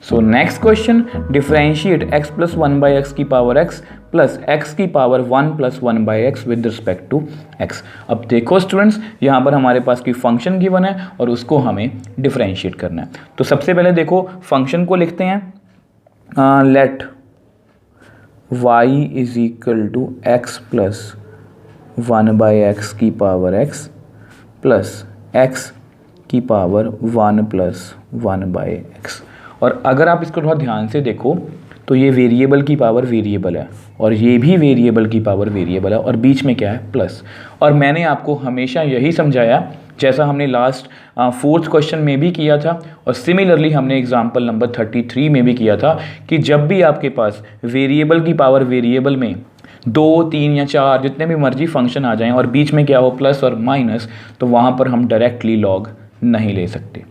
सो next question, differentiate x plus 1/x की power x plus x की power 1 plus 1/x with respect to x। अब देखो students, यहाँ पर हमारे पास की फंक्शन गिवन है और उसको हमें डिफरेंशिएट करना है। तो सबसे पहले देखो फंक्शन को लिखते हैं, let y is equal to x plus 1/x की पावर x प्लस x की पावर 1 प्लस 1/x। और अगर आप इसको थोड़ा ध्यान से देखो तो ये वेरिएबल की पावर वेरिएबल है और ये भी वेरिएबल की पावर वेरिएबल है और बीच में क्या है, प्लस। और मैंने आपको हमेशा यही समझाया, जैसा हमने लास्ट 4th क्वेश्चन में भी किया था और सिमिलरली हमने एग्जाम्पल नंबर 33 में भी किया था, कि जब भी आपके पास वेरिएबल की पावर वेरिएबल में 2, 3 या 4 जितने भी मर्जी फंक्शन आ जाएं और बीच में क्या हो, प्लस और माइनस, तो वहाँ पर हम डायरेक्टली लॉग नहीं ले सकते।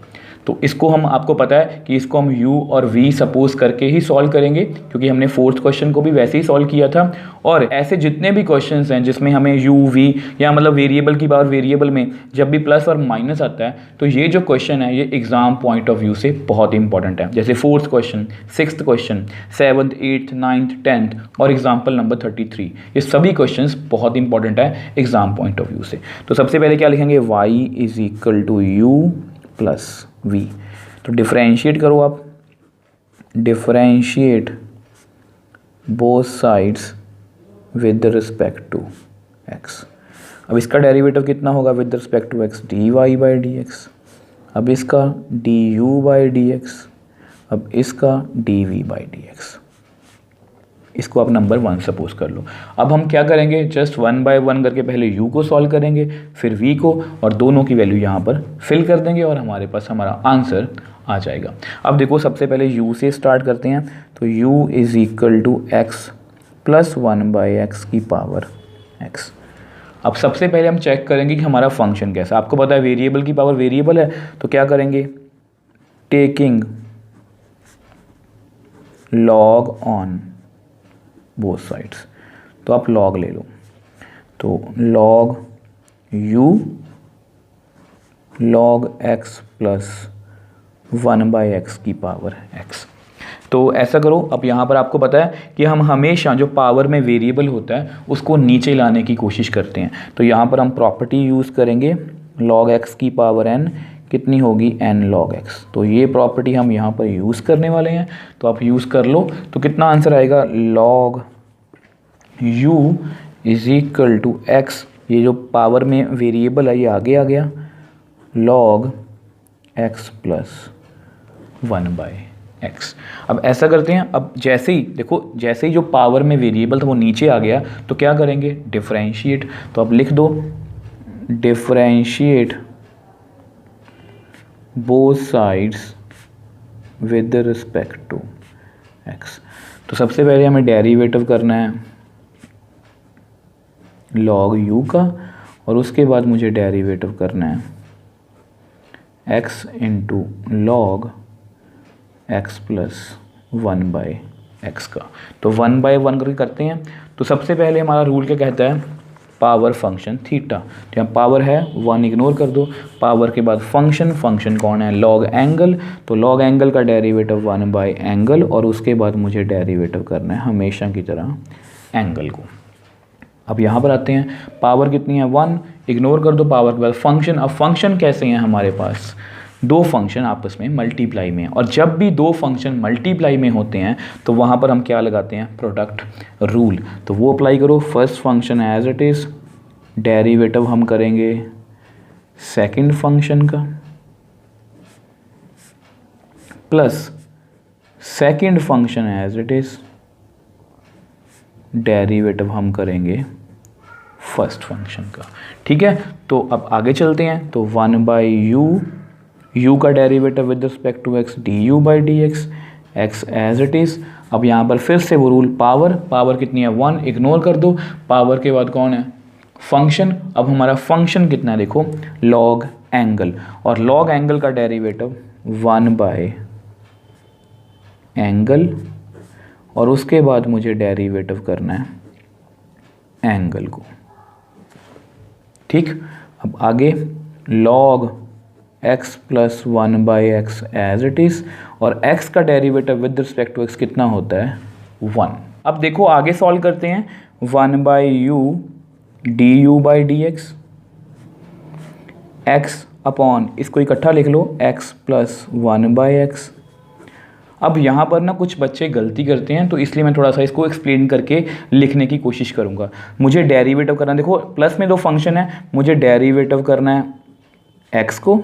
तो इसको हम, आपको पता है कि इसको हम u और v सपोज करके ही सॉल्व करेंगे, क्योंकि हमने 4th क्वेश्चन को भी वैसे ही सॉल्व किया था। और ऐसे जितने भी क्वेश्चंस हैं जिसमें हमें u v या मतलब वेरिएबल की पावर वेरिएबल में जब भी प्लस और माइनस आता है, तो ये जो क्वेश्चन है ये एग्जाम पॉइंट ऑफ व्यू से बहुत इंपॉर्टेंट है। जैसे 4th question, 6th question, 7th, 8th, 9th, 10th और एग्जाम्पल नंबर 33, ये सभी क्वेश्चन बहुत इंपॉर्टेंट है एग्जाम पॉइंट ऑफ व्यू से। तो सबसे पहले क्या लिखेंगे, y is equal to u plus v। तो डिफरेंशिएट करो आप, differentiate both sides with respect to x। अब इसका डेरिवेटिव कितना होगा with respect to x, dy/dx। अब इसका du/dx, अब इसका dv/dx। इसको आप नंबर 1 सपोज कर लो। अब हम क्या करेंगे, जस्ट 1 बाय 1 करके पहले u को सॉल्व करेंगे, फिर v को, और दोनों की वैल्यू यहाँ पर फिल कर देंगे और हमारे पास हमारा आंसर आ जाएगा। अब देखो सबसे पहले u से स्टार्ट करते हैं, तो u is equal to x plus 1/x की पावर x। अब सबसे पहले हम चेक करेंगे कि हमारा फंक्शन कैसा। आपको पता है वेरिएबल की पावर वेरिएबल है, तो क्या करेंगे, taking log on both sides. तो आप लॉग ले लो, तो log u log x plus 1/x की पावर x। तो ऐसा करो, अब यहाँ पर आपको पता है कि हम हमेशा जो पावर में वेरिएबल होता है उसको नीचे लाने की कोशिश करते हैं। तो यहाँ पर हम प्रॉपर्टी यूज़ करेंगे, log x की पावर n कितनी होगी, n log x। तो ये प्रॉपर्टी हम यहाँ पर यूज़ करने वाले हैं, तो आप यूज़ कर लो। तो कितना आंसर आएगा, log u is equal to x, ये जो पावर में वेरिएबल है ये आगे आ गया, log x प्लस 1/x। अब ऐसा करते हैं, अब जैसे ही देखो, जैसे ही जो पावर में वेरिएबल था वो नीचे आ गया, तो क्या करेंगे, डिफरेंशिएट। तो अब लिख दो, differentiate both sides with respect to x। तो सबसे पहले हमें डेरिवेटिव करना है log u का, और उसके बाद मुझे डेरिवेटिव करना है x into log x plus 1/x का। तो 1/1 करके करते हैं। तो सबसे पहले हमारा रूल क्या कहता है, पावर फंक्शन थीटा। तो यहाँ पावर है 1 इग्नोर कर दो, पावर के बाद फंक्शन, फंक्शन कौन है, लॉग एंगल। तो लॉग एंगल का डेरिवेटिव 1/एंगल, और उसके बाद मुझे डेरिवेटिव करना है हमेशा की तरह एंगल को। अब यहाँ पर आते हैं, पावर कितनी है 1, इग्नोर कर दो पावर के बाद फंक्शन। अब फंक्शन कैसे हैं, हमारे पास दो फंक्शन आपस में मल्टीप्लाई में है, और जब भी दो फंक्शन मल्टीप्लाई में होते हैं तो वहाँ पर हम क्या लगाते हैं, प्रोडक्ट रूल। तो वो अप्लाई करो, first function as it is, derivative हम करेंगे सेकंड फंक्शन का, plus second function as it is, derivative हम करेंगे फर्स्ट फंक्शन का। ठीक है, तो अब आगे चलते हैं। तो 1/u, u का derivative with respect to x, du/dx, x as it is. अब यहाँ पर फिर से वो रूल, पावर कितनी है 1, इग्नोर कर दो, पावर के बाद कौन है, फंक्शन। अब हमारा फंक्शन कितना है, देखो लॉग एंगल, और लॉग एंगल का डेरिवेटिव 1/एंगल, और उसके बाद मुझे डेरिवेटिव करना है एंगल को। ठीक, अब आगे log x plus 1/x as it is, और x का derivative with respect to x कितना होता है 1। अब देखो आगे सॉल्व करते हैं, 1/u du/dx, x अपॉन इसको इकट्ठा लिख लो x प्लस 1/x। अब यहाँ पर ना कुछ बच्चे गलती करते हैं, तो इसलिए मैं थोड़ा सा इसको एक्सप्लेन करके लिखने की कोशिश करूँगा। मुझे डेरिवेटिव करना, देखो प्लस में दो फंक्शन है, मुझे डेरिवेटिव करना है x को,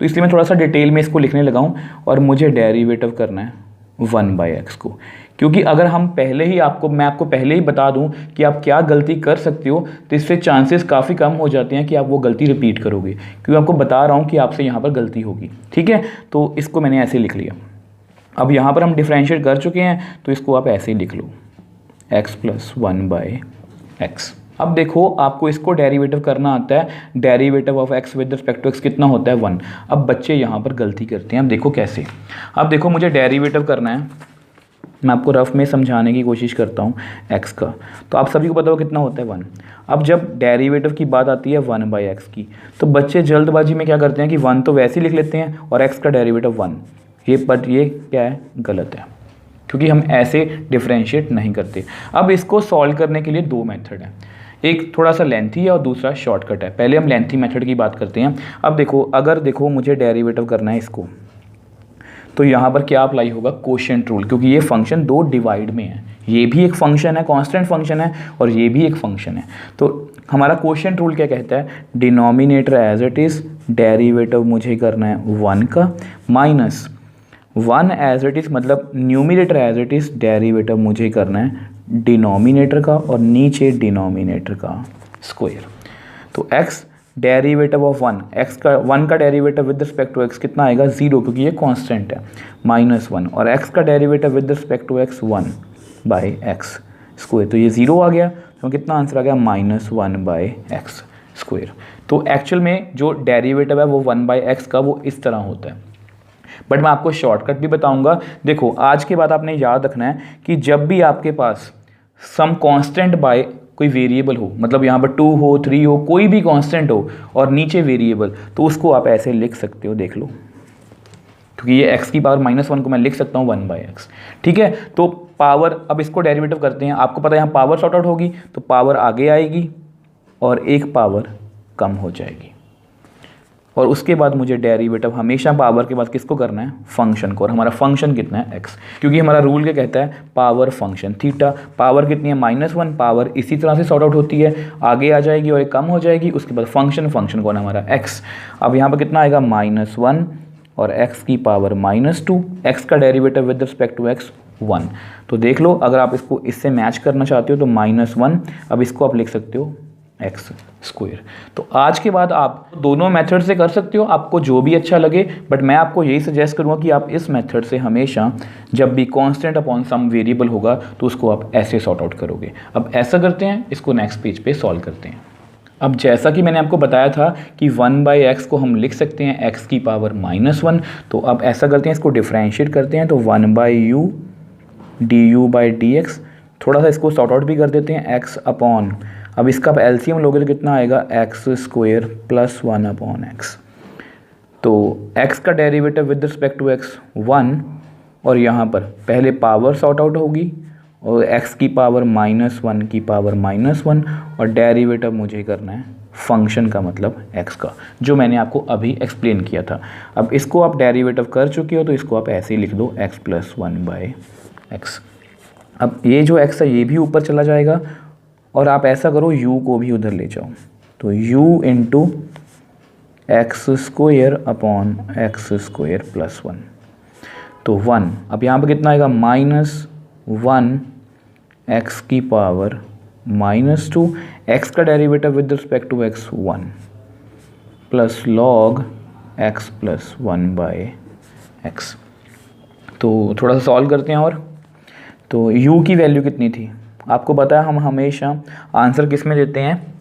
तो इसलिए मैं थोड़ा सा डिटेल में इसको लिखने लगा हूँ, और मुझे डेरिवेटिव करना है 1/x को। क्योंकि अगर हम पहले ही मैं आपको पहले ही बता दूं कि आप क्या गलती कर सकते हो, तो इससे चांसेस काफ़ी कम हो जाते हैं कि आप वो गलती रिपीट करोगे, क्योंकि आपको बता रहा हूँ कि आपसे यहाँ पर गलती होगी। ठीक है, तो इसको मैंने ऐसे लिख लिया। अब यहाँ पर हम डिफरेंशिएट कर चुके हैं, तो इसको आप ऐसे ही लिख लो, x प्लस 1/x। अब देखो आपको इसको डेरिवेटिव करना आता है, derivative of x with respect to x कितना होता है 1। अब बच्चे यहाँ पर गलती करते हैं, अब देखो कैसे। अब देखो मुझे डेरिवेटिव करना है, मैं आपको रफ में समझाने की कोशिश करता हूँ x का, तो आप सभी को पता हो कितना होता है 1। अब जब डेरिवेटिव की बात आती है 1/x की, तो बच्चे जल्दबाजी में क्या करते हैं कि 1 तो वैसे ही लिख लेते हैं और x का डेरिवेटिव 1, ये क्या है, गलत है, क्योंकि हम ऐसे डिफरेंशिएट नहीं करते। अब इसको सॉल्व करने के लिए दो मेथड हैं, एक थोड़ा सा लेंथी है और दूसरा शॉर्टकट है। पहले हम लेंथी मेथड की बात करते हैं। अब देखो, अगर देखो मुझे डेरिवेटिव करना है इसको, तो यहाँ पर क्या अप्लाई होगा, कोशेंट रूल, क्योंकि ये फंक्शन दो डिवाइड में है, ये भी एक फंक्शन है, कांस्टेंट फंक्शन है, और ये भी एक फंक्शन है। तो हमारा कोशेंट रूल क्या कहता है, denominator as it is, derivative मुझे करना है 1 का, माइनस 1 एज इट इज़, मतलब numerator as it is, derivative मुझे करना है डिनोमिनेटर का और नीचे डिनोमिनेटर का स्क्वायर। तो x डेरिवेटिव ऑफ 1 का derivative with respect to x कितना आएगा 0, क्योंकि ये कांस्टेंट है, -1, और x का derivative with respect to x 1/x square, तो ये 0 आ गया, तो कितना आंसर आ गया -1/x स्क्वायर। तो एक्चुअल में जो डेरिवेटिव है वो 1/x का वो इस तरह होता है, बट मैं आपको शॉर्टकट भी बताऊंगा। देखो आज के बाद आपने याद रखना है कि जब भी आपके पास सम कांस्टेंट बाय कोई वेरिएबल हो, मतलब यहाँ पर 2 हो 3 हो, कोई भी कांस्टेंट हो और नीचे वेरिएबल, तो उसको आप ऐसे लिख सकते हो, देख लो, क्योंकि ये x की पावर -1 को मैं लिख सकता हूँ 1/x। ठीक है, तो पावर, अब इसको डेरिवेटिव करते हैं। आपको पता है यहाँ पावर सॉर्ट आउट होगी, तो पावर आगे आएगी और एक पावर कम हो जाएगी, और उसके बाद मुझे डेरिवेटिव हमेशा पावर के बाद किसको करना है, फंक्शन को, और हमारा फंक्शन कितना है x, क्योंकि हमारा रूल क्या कहता है, पावर फंक्शन थीटा, पावर कितनी है -1, पावर इसी तरह से सॉर्ट आउट होती है, आगे आ जाएगी और एक कम हो जाएगी, उसके बाद फंक्शन कौन है हमारा x। अब यहाँ पर कितना आएगा -1 और x की पावर -2, x का derivative with respect to x 1। तो देख लो, अगर आप इसको इससे मैच करना चाहते हो तो -1, अब इसको आप लिख सकते हो x स्क्वायर। तो आज के बाद आप दोनों मेथड से कर सकते हो, आपको जो भी अच्छा लगे, बट मैं आपको यही सजेस्ट करूँगा कि आप इस मेथड से हमेशा जब भी कांस्टेंट अपॉन सम वेरिएबल होगा तो उसको आप ऐसे सॉर्ट आउट करोगे। अब ऐसा करते हैं, इसको नेक्स्ट पेज पे सॉल्व करते हैं। अब जैसा कि मैंने आपको बताया था कि 1/x को हम लिख सकते हैं x की पावर -1, तो अब ऐसा करते हैं, इसको डिफरेंशिएट करते हैं, तो 1/u du/dx, थोड़ा सा इसको सॉर्ट आउट भी कर देते हैं, x अपॉन, अब इसका एलसीएम लोगे तो कितना आएगा x स्क्वायर प्लस 1/x। तो x का derivative with respect to x 1, और यहाँ पर पहले पावर सॉर्ट आउट होगी, और x की पावर -1 की पावर -1, और डेरिवेटिव मुझे करना है फंक्शन का, मतलब x का, जो मैंने आपको अभी एक्सप्लेन किया था। अब इसको आप डेरिवेटिव कर चुके हो, तो इसको आप ऐसे ही लिख दो, x प्लस 1/x। अब ये जो x है ये भी ऊपर चला जाएगा, और आप ऐसा करो u को भी उधर ले जाओ, तो u into x square upon x square plus 1, तो 1। अब यहाँ पे कितना आएगा -1 x की पावर -2, x का derivative with respect to x 1, plus log x plus 1/x। तो थोड़ा सा सॉल्व करते हैं, और तो u की वैल्यू कितनी थी, आपको पता है हम हमेशा आंसर किस में देते हैं,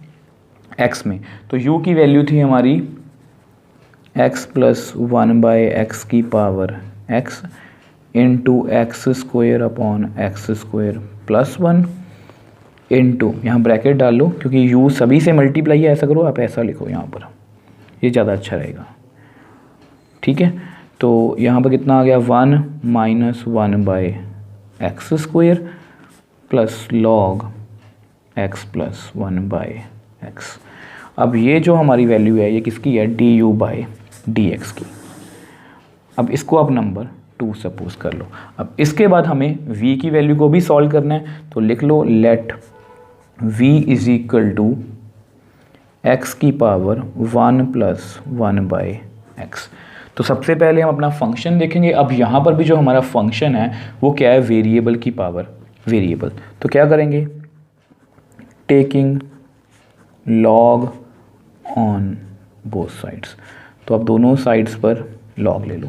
x में। तो u की वैल्यू थी हमारी x प्लस 1/x की power x into x square upon x square plus 1 into, यहाँ ब्रैकेट डाल लो क्योंकि u सभी से मल्टीप्लाई है, ऐसा करो, आप ऐसा लिखो यहाँ पर, ये ज़्यादा अच्छा रहेगा, ठीक है। तो यहाँ पर कितना आ गया 1 minus 1/x² plus log x plus 1/x। अब ये जो हमारी वैल्यू है ये किसकी है, du/dx की। अब इसको आप नंबर 2 सपोज कर लो। अब इसके बाद हमें v की वैल्यू को भी सॉल्व करना है, तो लिख लो let v is equal to x की पावर 1 प्लस 1/x। तो सबसे पहले हम अपना फंक्शन देखेंगे। अब यहाँ पर भी जो हमारा फंक्शन है वो क्या है, वेरिएबल की पावर वेरिएबल। तो क्या करेंगे, taking log on both sides. तो अब दोनों साइड्स पर लॉग ले लो।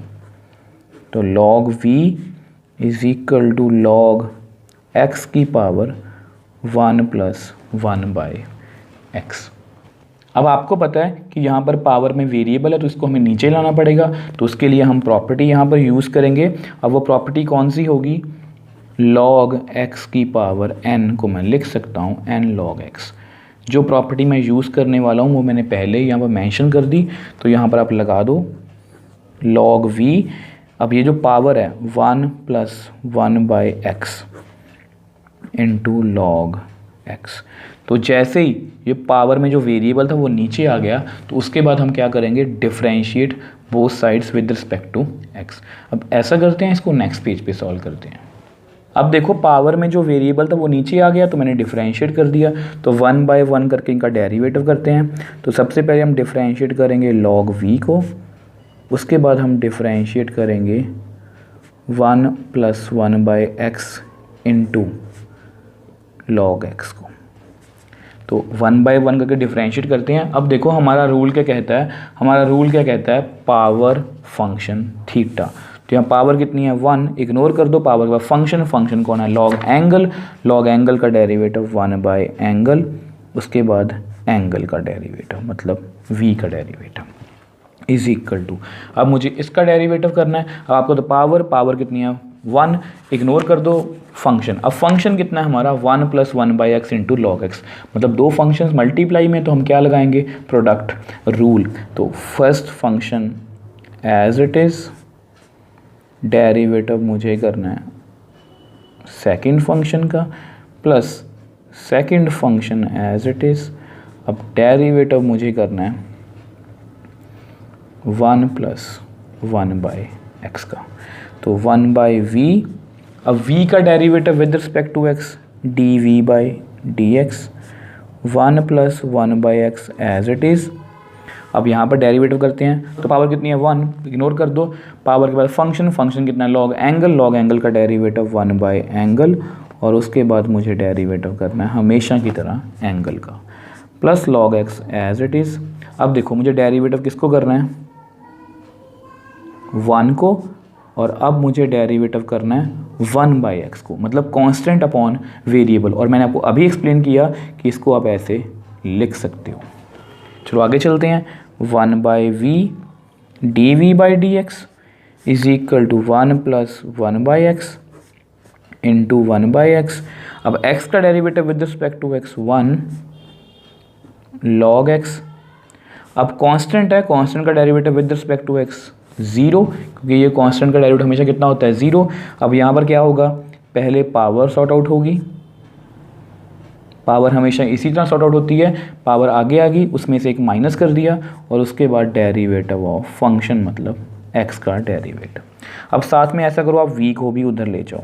तो log v is equal to log x की पावर 1 प्लस 1/x। अब आपको पता है कि यहाँ पर पावर में वेरिएबल है तो इसको हमें नीचे लाना पड़ेगा, तो उसके लिए हम प्रॉपर्टी यहाँ पर यूज़ करेंगे। अब वो प्रॉपर्टी कौन सी होगी, log x की पावर n को मैं लिख सकता हूँ n log x। जो प्रॉपर्टी मैं यूज़ करने वाला हूँ वो मैंने पहले ही यहाँ पर मेंशन कर दी, तो यहाँ पर आप लगा दो log v। अब ये जो पावर है 1 plus 1/x into log x। तो जैसे ही ये पावर में जो वेरिएबल था वो नीचे आ गया, तो उसके बाद हम क्या करेंगे, differentiate both sides with respect to x। अब ऐसा करते हैं, इसको नेक्स्ट पेज पे सॉल्व करते हैं। अब देखो पावर में जो वेरिएबल था वो नीचे आ गया तो मैंने डिफरेंशिएट कर दिया, तो 1/1 करके इनका डेरिवेटिव करते हैं। तो सबसे पहले हम डिफरेंशिएट करेंगे log v को, उसके बाद हम डिफरेंशिएट करेंगे 1 plus 1/x into log x को। तो 1/1 करके डिफरेंशिएट करते हैं। अब देखो हमारा रूल क्या कहता है, हमारा रूल क्या कहता है, पावर फंक्शन थीटा। तो यहाँ पावर कितनी है 1, इग्नोर कर दो, पावर का फंक्शन कौन है, लॉग एंगल का डेरिवेटिव 1/एंगल, उसके बाद एंगल का डेरिवेटिव मतलब v का डेरिवेटिव इज इक्वल टू। अब मुझे इसका डेरिवेटिव करना है। अब आपको तो पावर कितनी है 1, इग्नोर कर दो फंक्शन। अब फंक्शन कितना है हमारा 1 plus 1/x into log x, मतलब दो फंक्शंस मल्टीप्लाई में, तो हम क्या लगाएंगे, प्रोडक्ट रूल। तो first function as it is, derivative मुझे करना है सेकंड फंक्शन का, plus second function as it is. अब डेरिवेटिव मुझे करना है 1 प्लस 1/x का, तो 1/v। अब v का derivative with respect to x, dv/dx 1 plus 1/x as it is. अब यहाँ पर डेरिवेटिव करते हैं, तो पावर कितनी है 1, इग्नोर कर दो, पावर के बाद फंक्शन कितना है लॉग एंगल का डेरिवेटिव 1/एंगल, और उसके बाद मुझे डेरिवेटिव करना है हमेशा की तरह एंगल का, plus log x as it is. अब देखो मुझे डेरिवेटिव किसको करना है 1 को, और अब मुझे डेरिवेटिव करना है 1/x को, मतलब कांस्टेंट अपॉन वेरिएबल। और मैंने आपको अभी एक्सप्लेन किया कि इसको आप ऐसे लिख सकते हो। चलो आगे चलते हैं। 1/v dv/dx is equal to 1 plus 1/x into 1/x। अब x का derivative with respect to x 1 log x। अब कांस्टेंट है, कांस्टेंट का derivative with respect to x 0, क्योंकि ये कांस्टेंट का डेरिवेटिव हमेशा कितना होता है 0। अब यहाँ पर क्या होगा, पहले पावर सॉर्ट आउट होगी, पावर हमेशा इसी तरह सॉर्ट आउट होती है, पावर आगे आ गई, उसमें से एक माइनस कर दिया, और उसके बाद डेरिवेटिव ऑफ फंक्शन मतलब x का डेरिवेटिव। अब साथ में ऐसा करो, आप v को भी उधर ले जाओ,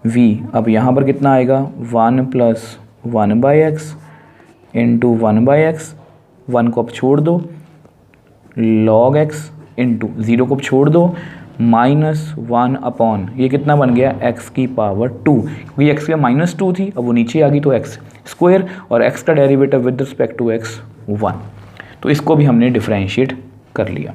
v। अब यहाँ पर कितना आएगा 1 प्लस 1/x इंटू 1/x, 1 को अब छोड़ दो, log x इंटू 0 को छोड़ दो, माइनस 1 अपॉन ये कितना बन गया x की पावर 2, क्योंकि x की -2 थी, अब वो नीचे आ गई तो x स्क्वायर, और x का derivative with respect to x 1। तो इसको भी हमने डिफरेंशिएट कर लिया।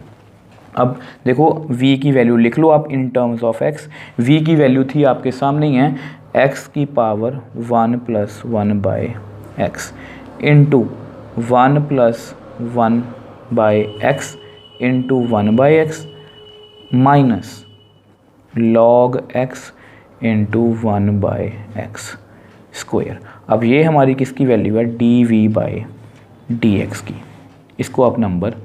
अब देखो v की वैल्यू लिख लो आप in terms of x। v की वैल्यू थी आपके सामने ही है, x की power 1 plus 1/x into 1 plus 1/x into 1/x minus log x into 1/x square. अब ये हमारी किसकी वैल्यू है dv/dx की, इसको आप नंबर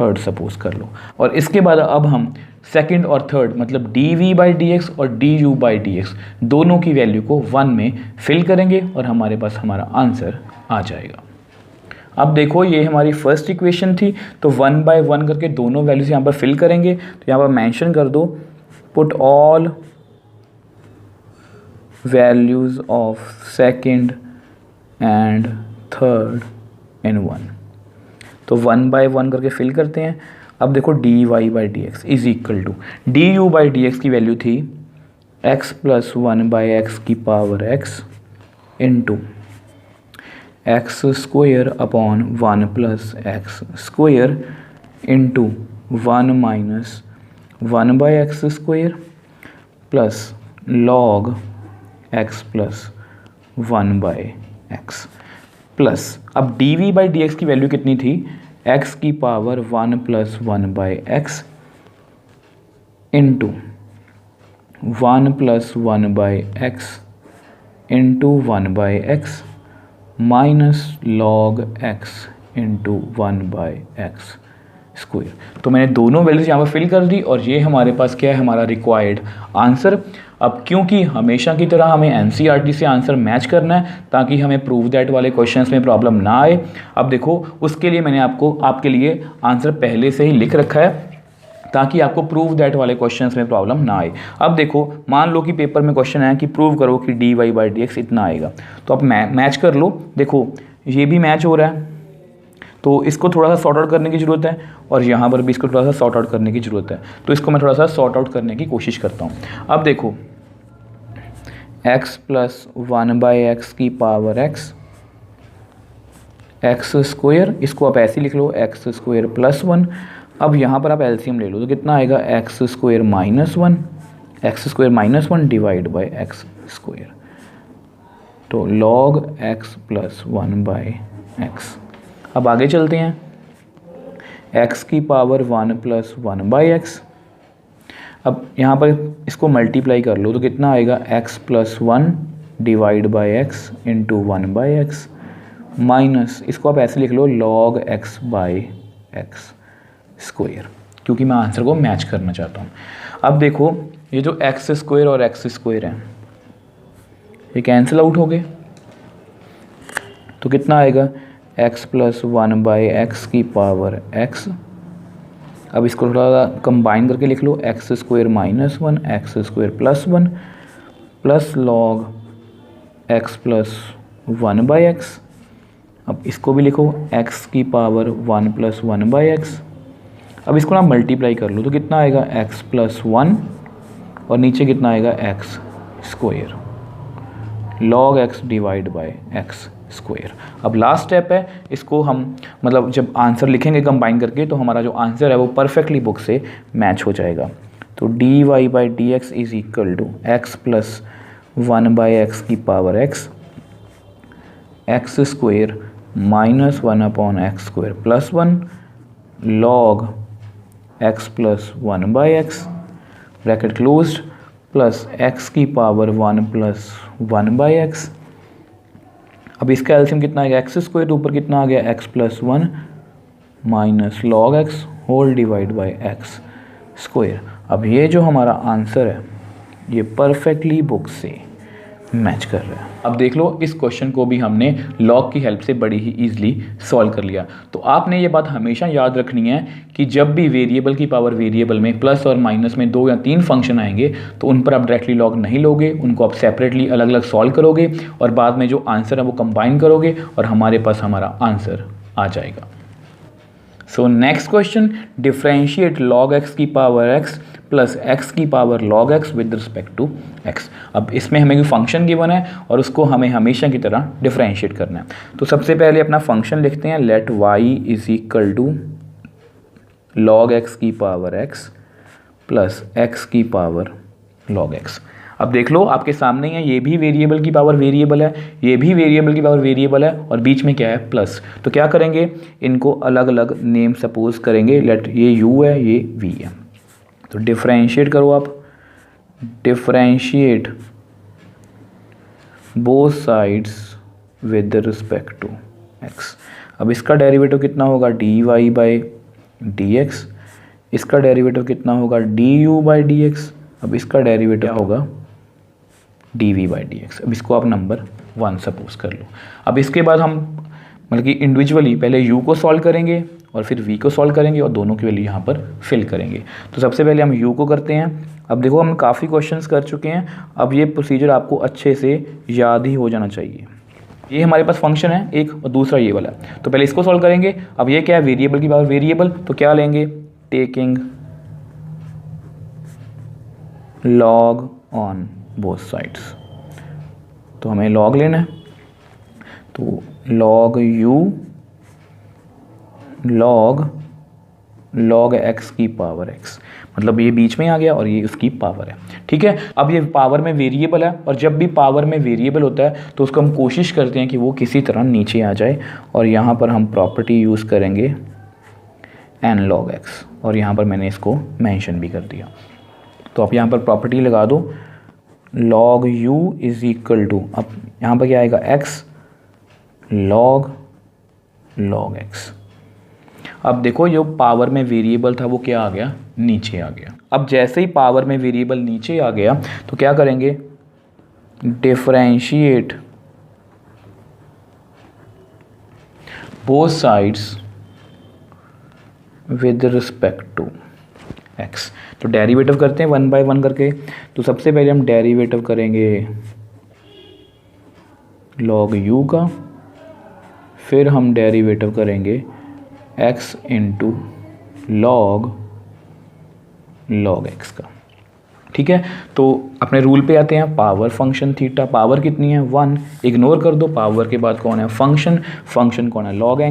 थर्ड सपोज कर लो। और इसके बाद अब हम सेकंड और थर्ड मतलब dv/dx और du/dx दोनों की वैल्यू को 1 में फिल करेंगे और हमारे पास हमारा आंसर आ जाएगा। अब देखो ये हमारी फर्स्ट इक्वेशन थी, तो 1/1 करके दोनों वैल्यूज यहाँ पर फिल करेंगे। तो यहाँ पर मेंशन कर दो put all values of second and third in 1। तो 1/1 करके फिल करते हैं। अब देखो dy/dx is equal to du/dx की वैल्यू थी x + 1/x की power x into x² upon 1 + x² into 1 - 1/x² plus log x + 1/x plus अब dv/dx की वैल्यू कितनी थी x की power 1 + 1/x into 1 + 1/x into 1/x minus log x into 1/x²। तो मैंने दोनों वैल्यूज यहाँ पर फिल कर दी और ये हमारे पास क्या है, हमारा रिक्वायर्ड आंसर। अब क्योंकि हमेशा की तरह हमें एनसीईआरटी से आंसर मैच करना है ताकि हमें प्रूव दैट वाले क्वेश्चंस में प्रॉब्लम ना आए। अब देखो उसके लिए मैंने आपके लिए आंसर पहले से ही लिख रखा है ताकि आपको प्रूव दैट वाले क्वेश्चंस में प्रॉब्लम ना आए। अब देखो मान लो कि पेपर में क्वेश्चन आया कि प्रूव करो कि dy/dx इतना आएगा, तो अब मैच कर लो। देखो ये भी मैच हो रहा है, तो इसको थोड़ा सा सॉर्ट आउट करने की ज़रूरत है और यहाँ पर भी इसको थोड़ा सा सॉर्ट आउट करने की ज़रूरत है। तो इसको मैं थोड़ा सा सॉर्ट आउट करने की कोशिश करता हूँ। अब देखो x + 1/x की पावर x² इसको आप ऐसे लिख लो x² + 1। अब यहाँ पर आप एलसीएम ले लो तो कितना आएगा x² - 1 डिवाइड बाई x²। तो log x + 1/x। अब आगे चलते हैं, x की पावर 1 + 1/x। अब यहाँ पर इसको मल्टीप्लाई कर लो तो कितना आएगा x + 1 divide by x into 1/x minus इसको आप ऐसे लिख लो log x/x², क्योंकि मैं आंसर को मैच करना चाहता हूँ। अब देखो ये जो x² और x² है ये कैंसिल आउट हो गए, तो कितना आएगा x + 1/x की पावर x। अब इसको थोड़ा सा कंबाइन करके लिख लो x² - 1 x² + 1 plus log x + 1/x। अब इसको भी लिखो x की पावर 1 + 1/x। अब इसको ना मल्टीप्लाई कर लो तो कितना आएगा x + 1 और नीचे कितना आएगा x² log x divide by x²। अब लास्ट स्टेप है, इसको हम मतलब जब आंसर लिखेंगे कंबाइन करके तो हमारा जो आंसर है वो परफेक्टली बुक से मैच हो जाएगा। तो dy/dx is equal to x + 1/x की power x x² - 1/x² + 1 log x + 1/x bracket closed plus x की पावर 1 + 1/x। अब इसका एलसीएम कितना आएगा x² ऊपर कितना आ गया x + 1 minus log x whole divide by x²। अब ये जो हमारा आंसर है ये परफेक्टली बुक से मैच कर रहा है। अब देख लो इस क्वेश्चन को भी हमने लॉग की हेल्प से बड़ी ही ईजिली सॉल्व कर लिया। तो आपने ये बात हमेशा याद रखनी है कि जब भी वेरिएबल की पावर वेरिएबल में प्लस और माइनस में 2 या 3 फंक्शन आएंगे तो उन पर आप डायरेक्टली लॉग नहीं लोगे, उनको आप सेपरेटली अलग अलग सॉल्व करोगे और बाद में जो आंसर है वो कंबाइन करोगे और हमारे पास हमारा आंसर आ जाएगा। So next question, differentiate log x की पावर x प्लस x की power log x with respect to x। अब इसमें हमें कोई फंक्शन गिवन है और उसको हमें हमेशा की तरह डिफरेंशिएट करना है। तो सबसे पहले अपना फंक्शन लिखते हैं, let y is equal to log x की पावर x प्लस x की पावर log x। अब देख लो आपके सामने है, ये भी वेरिएबल की पावर वेरिएबल है, ये भी वेरिएबल की पावर वेरिएबल है और बीच में क्या है प्लस। तो क्या करेंगे, इनको अलग अलग नेम सपोज करेंगे, लेट ये u है ये v है। तो डिफरेंशिएट करो आप, differentiate both sides with respect to x। अब इसका डेरिवेटिव कितना होगा dy बाई dx, इसका डेरिवेटिव कितना होगा du बाई dx, अब इसका डेरिवेटिव होगा dv बाई dx। अब इसको आप नंबर 1 सपोज कर लो। अब इसके बाद हम मतलब कि इंडिविजुअली पहले u को सॉल्व करेंगे और फिर v को सॉल्व करेंगे और दोनों की वैल्यू यहाँ पर फिल करेंगे। तो सबसे पहले हम u को करते हैं। अब देखो हम काफ़ी क्वेश्चंस कर चुके हैं, अब ये प्रोसीजर आपको अच्छे से याद ही हो जाना चाहिए। ये हमारे पास फंक्शन है एक और दूसरा ये वाला, तो पहले इसको सॉल्व करेंगे। अब ये क्या है, वेरिएबल की पावर वेरिएबल, तो क्या लेंगे, taking log on both sides. तो हमें लॉग लेना है, तो लॉग u लॉग x की पावर x, मतलब ये बीच में आ गया और ये उसकी पावर है। ठीक है, अब ये पावर में वेरिएबल है और जब भी पावर में वेरिएबल होता है तो उसको हम कोशिश करते हैं कि वो किसी तरह नीचे आ जाए, और यहाँ पर हम प्रॉपर्टी यूज़ करेंगे n log x, और यहाँ पर मैंने इसको मेंशन भी कर दिया। तो आप यहाँ पर प्रॉपर्टी लगा दो, log u is equal to, अब यहाँ पर क्या आएगा, x log x। अब देखो जो पावर में वेरिएबल था वो क्या आ गया, नीचे आ गया। अब जैसे ही पावर में वेरिएबल नीचे आ गया तो क्या करेंगे, differentiate both sides with respect to x। तो डेरिवेटिव करते हैं 1 बाय 1 करके। तो सबसे पहले हम डेरिवेटिव करेंगे log u का, फिर हम डेरिवेटिव करेंगे x इंटू लॉग x का। ठीक है, तो अपने रूल पे आते हैं, पावर फंक्शन थीटा, पावर कितनी है 1, इग्नोर कर दो, पावर के बाद कौन है फंक्शन कौन है लॉग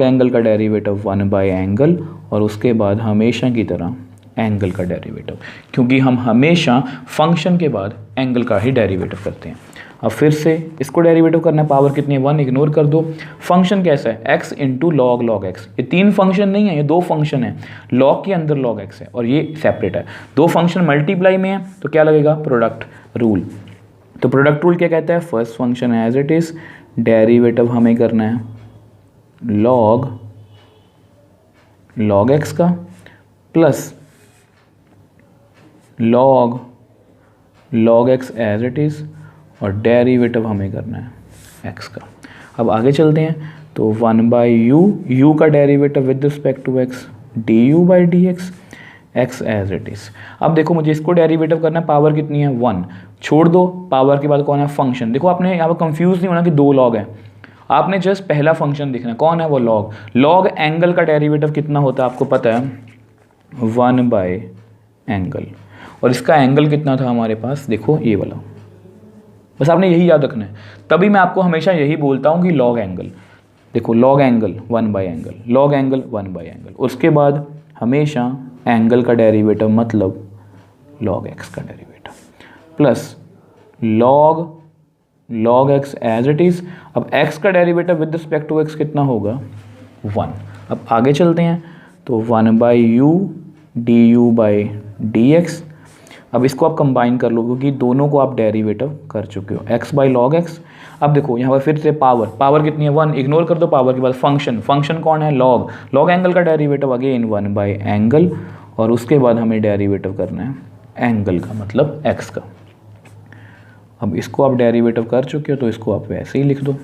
एंगल का डेरिवेटिव 1 बाय एंगल, और उसके बाद हमेशा की तरह एंगल का डेरिवेटिव, क्योंकि हम हमेशा फंक्शन के बाद एंगल का ही डेरिवेटिव करते हैं। अब फिर से इसको डेरिवेटिव करना है, पावर कितनी है 1, इग्नोर कर दो। फंक्शन कैसा है, x इंटू लॉग x। ये 3 फंक्शन नहीं है, ये 2 फंक्शन है, लॉग के अंदर log x है और ये सेपरेट है। 2 फंक्शन मल्टीप्लाई में है तो क्या लगेगा, प्रोडक्ट रूल। तो प्रोडक्ट रूल क्या कहता है, first function as it is, derivative हमें करना है log x का plus log x as it is, और डेरिवेटिव हमें करना है x का। अब आगे चलते हैं, तो 1 बाई u का derivative with respect to x, du by dx, x as it is. अब देखो मुझे इसको डेरिवेटिव करना है, पावर कितनी है 1, छोड़ दो, पावर के बाद कौन है फंक्शन। देखो आपने यहाँ पर कंफ्यूज नहीं होना कि 2 लॉग है, आपने जस्ट पहला फंक्शन देखना है, कौन है वो लॉग एंगल का डेरिवेटिव कितना होता है आपको पता है 1 बाय एंगल, और इसका एंगल कितना था हमारे पास, देखो ये वाला, बस आपने यही याद रखना है। तभी मैं आपको हमेशा यही बोलता हूँ कि लॉग एंगल, देखो log angle 1 by angle, log angle 1 by angle, उसके बाद हमेशा एंगल का डेरिवेटिव मतलब लॉग एक्स का derivative plus log x as it is. अब एक्स का derivative with respect to x कितना होगा 1। अब आगे चलते हैं, तो 1 by u d u by d x. अब इसको आप कंबाइन कर लो क्योंकि दोनों को आप डेरिवेटिव कर चुके हो, x बाई लॉग एक्स। अब देखो यहाँ पर फिर से पावर कितनी है 1, इग्नोर कर दो, पावर के बाद फंक्शन कौन है लॉग एंगल का डेरिवेटिव अगेन 1 बाई एंगल, और उसके बाद हमें डेरिवेटिव करना है एंगल का मतलब x का। अब इसको आप डेरिवेटिव कर चुके हो तो इसको आप वैसे ही लिख दो।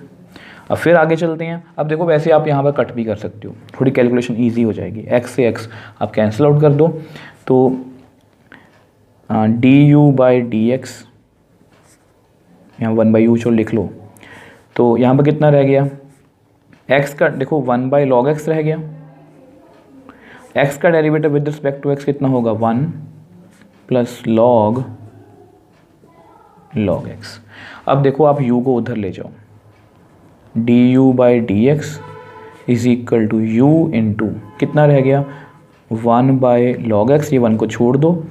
अब फिर आगे चलते हैं। अब देखो वैसे आप यहाँ पर कट भी कर सकते हो, थोड़ी कैलकुलेशन ईजी हो जाएगी। x से x आप कैंसिल आउट कर दो, तो d u by d x, यहाँ 1 बाई यू छोड़ लिख लो, तो यहाँ पर कितना रह गया x का, देखो 1 बाई लॉग एक्स रह गया, x का derivative with respect to x कितना होगा 1 प्लस लॉग x। अब देखो आप u को उधर ले जाओ, d u by d x is equal to u into कितना रह गया 1 बाई लॉग एक्स, ये 1 को छोड़ दो,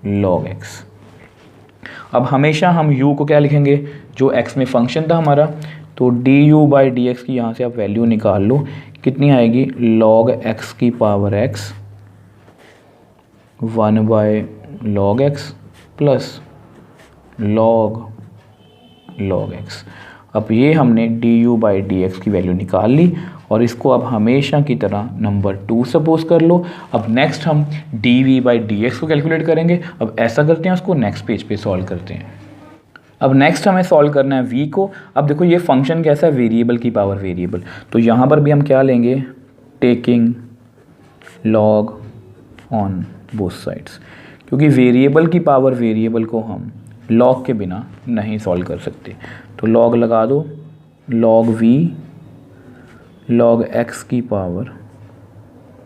लॉग एक्स। अब हमेशा हम u को क्या लिखेंगे, जो x में फंक्शन था हमारा, तो d u by d x की यहाँ से आप वैल्यू निकाल लो, कितनी आएगी लॉग x की power x 1 by log x plus log x। अब ये हमने D u by d x की वैल्यू निकाल ली, और इसको अब हमेशा की तरह नंबर 2 सपोज कर लो। अब नेक्स्ट हम dv/dx को कैलकुलेट करेंगे। अब ऐसा करते हैं, उसको नेक्स्ट पेज पे सॉल्व करते हैं। अब नेक्स्ट हमें सॉल्व करना है v को। अब देखो ये फंक्शन कैसा है, वेरिएबल की पावर वेरिएबल, तो यहाँ पर भी हम क्या लेंगे, taking log on both sides, क्योंकि वेरिएबल की पावर वेरिएबल को हम लॉग के बिना नहीं सॉल्व कर सकते। तो लॉग लगा दो, लॉग v लॉग x की पावर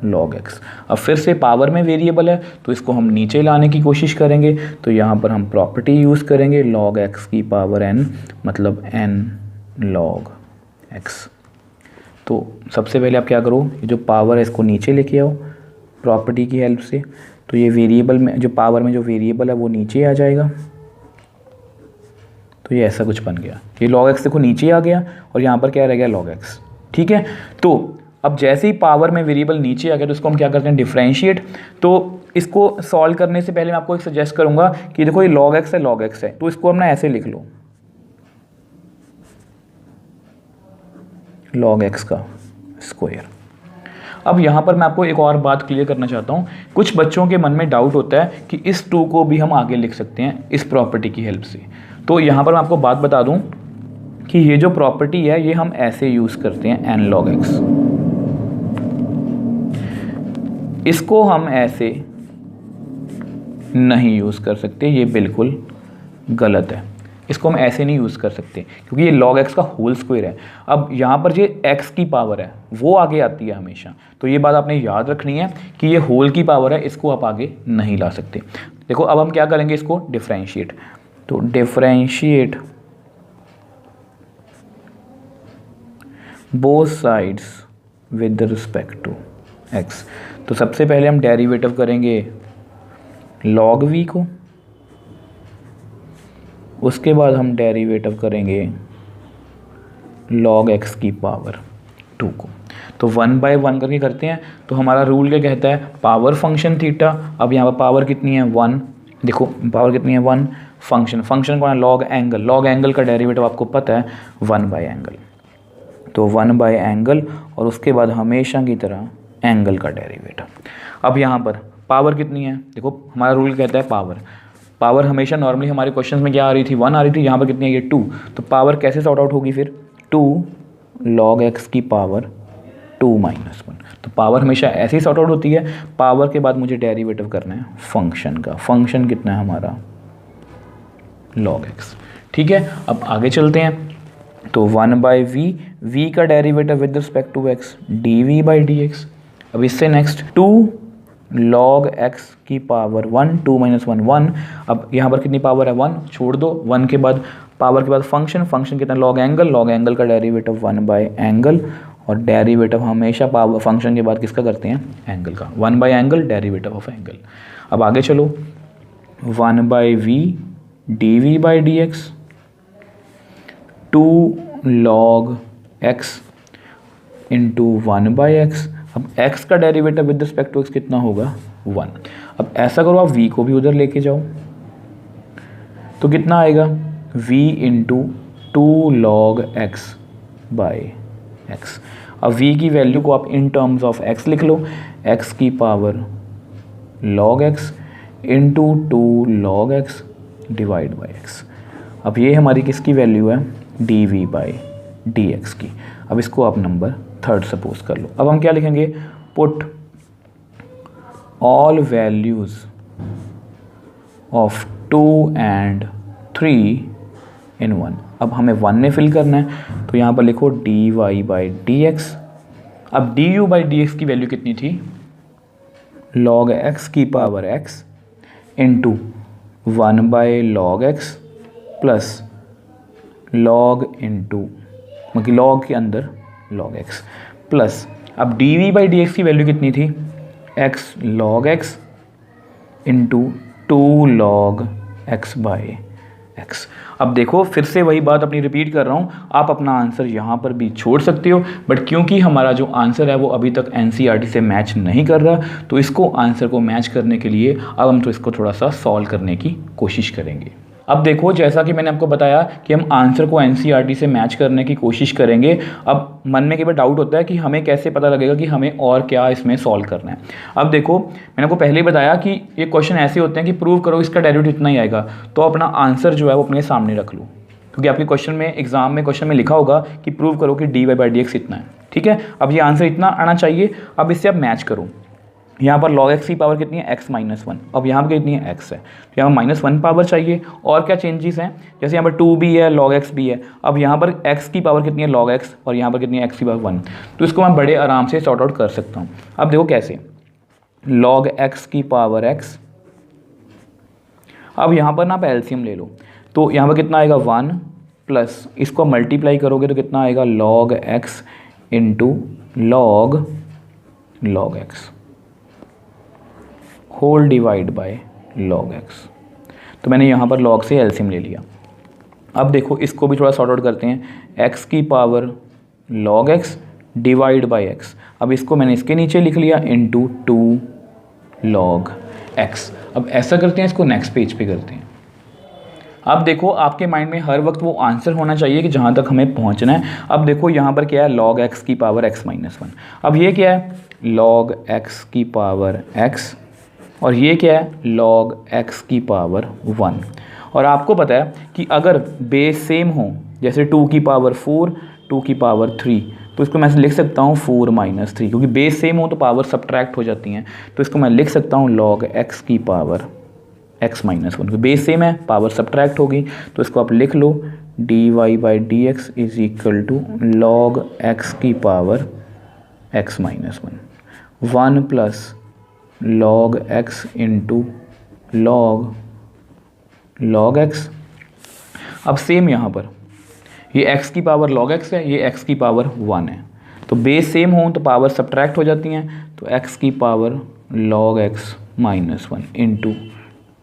लॉग x। अब फिर से पावर में वेरिएबल है तो इसको हम नीचे लाने की कोशिश करेंगे। तो यहाँ पर हम प्रॉपर्टी यूज़ करेंगे लॉग x की पावर n, मतलब n लॉग x। तो सबसे पहले आप क्या करो, ये जो पावर है इसको नीचे लेके आओ प्रॉपर्टी की हेल्प से। तो ये वेरिएबल में जो पावर में जो वेरिएबल है वो नीचे आ जाएगा। तो ये ऐसा कुछ बन गया, ये log x देखो नीचे आ गया और यहाँ पर क्या रह गया log x। ठीक है, तो अब जैसे ही पावर में वेरिएबल नीचे आ गया तो इसको हम क्या करते हैं, डिफरेंशिएट। तो इसको सॉल्व करने से पहले मैं आपको एक सजेस्ट करूंगा कि देखो ये log x है, तो इसको हम ना ऐसे लिख लो, log x का स्क्वायर। अब यहाँ पर मैं आपको एक और बात क्लियर करना चाहता हूँ। कुछ बच्चों के मन में डाउट होता है कि इस 2 को भी हम आगे लिख सकते हैं इस प्रॉपर्टी की हेल्प से। तो यहाँ पर मैं आपको बात बता दूँ कि ये जो प्रॉपर्टी है ये हम ऐसे यूज़ करते हैं n log x। इसको हम ऐसे नहीं यूज़ कर सकते, ये बिल्कुल गलत है। इसको हम ऐसे नहीं यूज़ कर सकते क्योंकि ये log x का होल स्क्वायर है। अब यहाँ पर ये x की पावर है वो आगे आती है हमेशा, तो ये बात आपने याद रखनी है कि ये होल की पावर है, इसको आप आगे नहीं ला सकते। देखो अब हम क्या करेंगे, इसको डिफरेंशिएट। तो differentiate both sides with respect to x। तो सबसे पहले हम डेरिवेटिव करेंगे log v को, उसके बाद हम डेरिवेटिव करेंगे log x की पावर 2 को। तो 1/1 करके करते हैं। तो हमारा रूल क्या कहता है, पावर फंक्शन थीटा। अब यहाँ पर पावर कितनी है 1, देखो पावर कितनी है 1, फंक्शन कौन है लॉग एंगल। लॉग एंगल का डेरिवेटिव आपको पता है 1/एंगल। तो 1/एंगल और उसके बाद हमेशा की तरह एंगल का डेरिवेटिव। अब यहाँ पर पावर कितनी है, देखो हमारा रूल कहता है पावर हमेशा नॉर्मली हमारे क्वेश्चंस में क्या आ रही थी 1 आ रही थी, यहाँ पर कितनी है ये 2। तो पावर कैसे सॉर्ट आउट होगी फिर, 2 log x की पावर 2 - 1। तो पावर हमेशा ऐसे ही सॉर्ट आउट होती है। पावर के बाद मुझे डेरिवेटिव करना है फंक्शन का। फंक्शन कितना है हमारा log x। ठीक है, अब आगे चलते हैं। तो 1/v, v का derivative with respect to x dv/dx। अब इससे नेक्स्ट 2 log x की पावर 1, 2 - 1 1। अब यहाँ पर कितनी पावर है 1, छोड़ दो 1 के बाद पावर के बाद फंक्शन कितना log एंगल का डेरिवेटिव 1/एंगल, और डेरिवेटिव हमेशा पावर फंक्शन के बाद किसका करते हैं, एंगल का। 1/एंगल डेरिवेटिव ऑफ एंगल। अब आगे चलो 1/v dv/dx 2 log x into 1/x। अब x का derivative with respect to x कितना होगा 1। अब ऐसा करो आप v को भी उधर लेके जाओ, तो कितना आएगा v इंटू 2 log x/x। अब v की वैल्यू को आप इन टर्म्स ऑफ x लिख लो, x की power log x into 2 log x divide by x। अब ये हमारी किसकी वैल्यू है, dv/dx की। अब इसको आप नंबर 3 सपोज कर लो। अब हम क्या लिखेंगे, put all values of 2 and 3 इन 1। अब हमें 1 में फिल करना है, तो यहाँ पर लिखो dy/dx। अब du/dx की वैल्यू कितनी थी, log x की power x into 1/log x plus log into मतलब log के अंदर log x प्लस, अब dv/dx की वैल्यू कितनी थी, x log x into 2 log x/x। अब देखो फिर से वही बात अपनी रिपीट कर रहा हूँ, आप अपना आंसर यहाँ पर भी छोड़ सकते हो, बट क्योंकि हमारा जो आंसर है वो अभी तक NCERT से मैच नहीं कर रहा, तो इसको आंसर को मैच करने के लिए अब हम तो इसको थोड़ा सा सॉल्व करने की कोशिश करेंगे। अब देखो जैसा कि मैंने आपको बताया कि हम आंसर को एनसीईआरटी से मैच करने की कोशिश करेंगे। अब मन में कई बार डाउट होता है कि हमें कैसे पता लगेगा कि हमें और क्या इसमें सॉल्व करना है। अब देखो मैंने आपको पहले ही बताया कि ये क्वेश्चन ऐसे होते हैं कि प्रूव करो इसका डेरिवेटिव इतना ही आएगा, तो अपना आंसर जो है वो अपने सामने रख लो, क्योंकि आपके क्वेश्चन में एग्जाम में क्वेश्चन में लिखा होगा कि प्रूव करो कि dy/dx इतना है। ठीक है, अब ये आंसर इतना आना चाहिए। अब इससे आप मैच करो, यहाँ पर log x की पावर कितनी है x - 1, अब यहाँ पर कितनी है x है, तो यहाँ -1 पावर चाहिए। और क्या चेंजेस हैं, जैसे यहाँ पर 2 भी है, log x भी है। अब यहाँ पर x की पावर कितनी है log x, और यहाँ पर कितनी है x की पावर 1, तो इसको मैं बड़े आराम से सॉर्ट आउट कर सकता हूँ। अब देखो कैसे, log x की पावर x, अब यहाँ पर ना आप एलसीएम ले लो, तो यहाँ पर कितना आएगा 1 प्लस इसको मल्टीप्लाई करोगे तो कितना आएगा log x into log x whole divide by log x। तो मैंने यहाँ पर log से एलसीएम ले लिया। अब देखो इसको भी थोड़ा सॉर्ट आउट करते हैं, x की power log x divide by x। अब इसको मैंने इसके नीचे लिख लिया इंटू 2 log x। अब ऐसा करते हैं, इसको नेक्स्ट पेज पे करते हैं। अब देखो आपके माइंड में हर वक्त वो आंसर होना चाहिए कि जहाँ तक हमें पहुँचना है। अब देखो यहाँ पर क्या है log x की पावर x - 1, अब ये क्या है log x की पावर x, और ये क्या है log x की पावर 1। और आपको पता है कि अगर बेस सेम हो, जैसे 2 की पावर 4, 2 की पावर 3, तो इसको मैं लिख सकता हूँ 4 - 3, क्योंकि बेस सेम हो तो पावर सब्ट्रैक्ट हो जाती हैं। तो इसको मैं लिख सकता हूँ log x की पावर x - 1, क्योंकि बेस सेम है, पावर सब्ट्रैक्ट होगी। तो इसको आप लिख लो dy/dx is equal to log x की power x - 1 plus log x into log x। अब सेम यहाँ पर ये x की पावर log x है, ये x की पावर 1 है, तो बेस सेम हो तो पावर सब्ट्रैक्ट हो जाती हैं। तो x की power log x - 1 into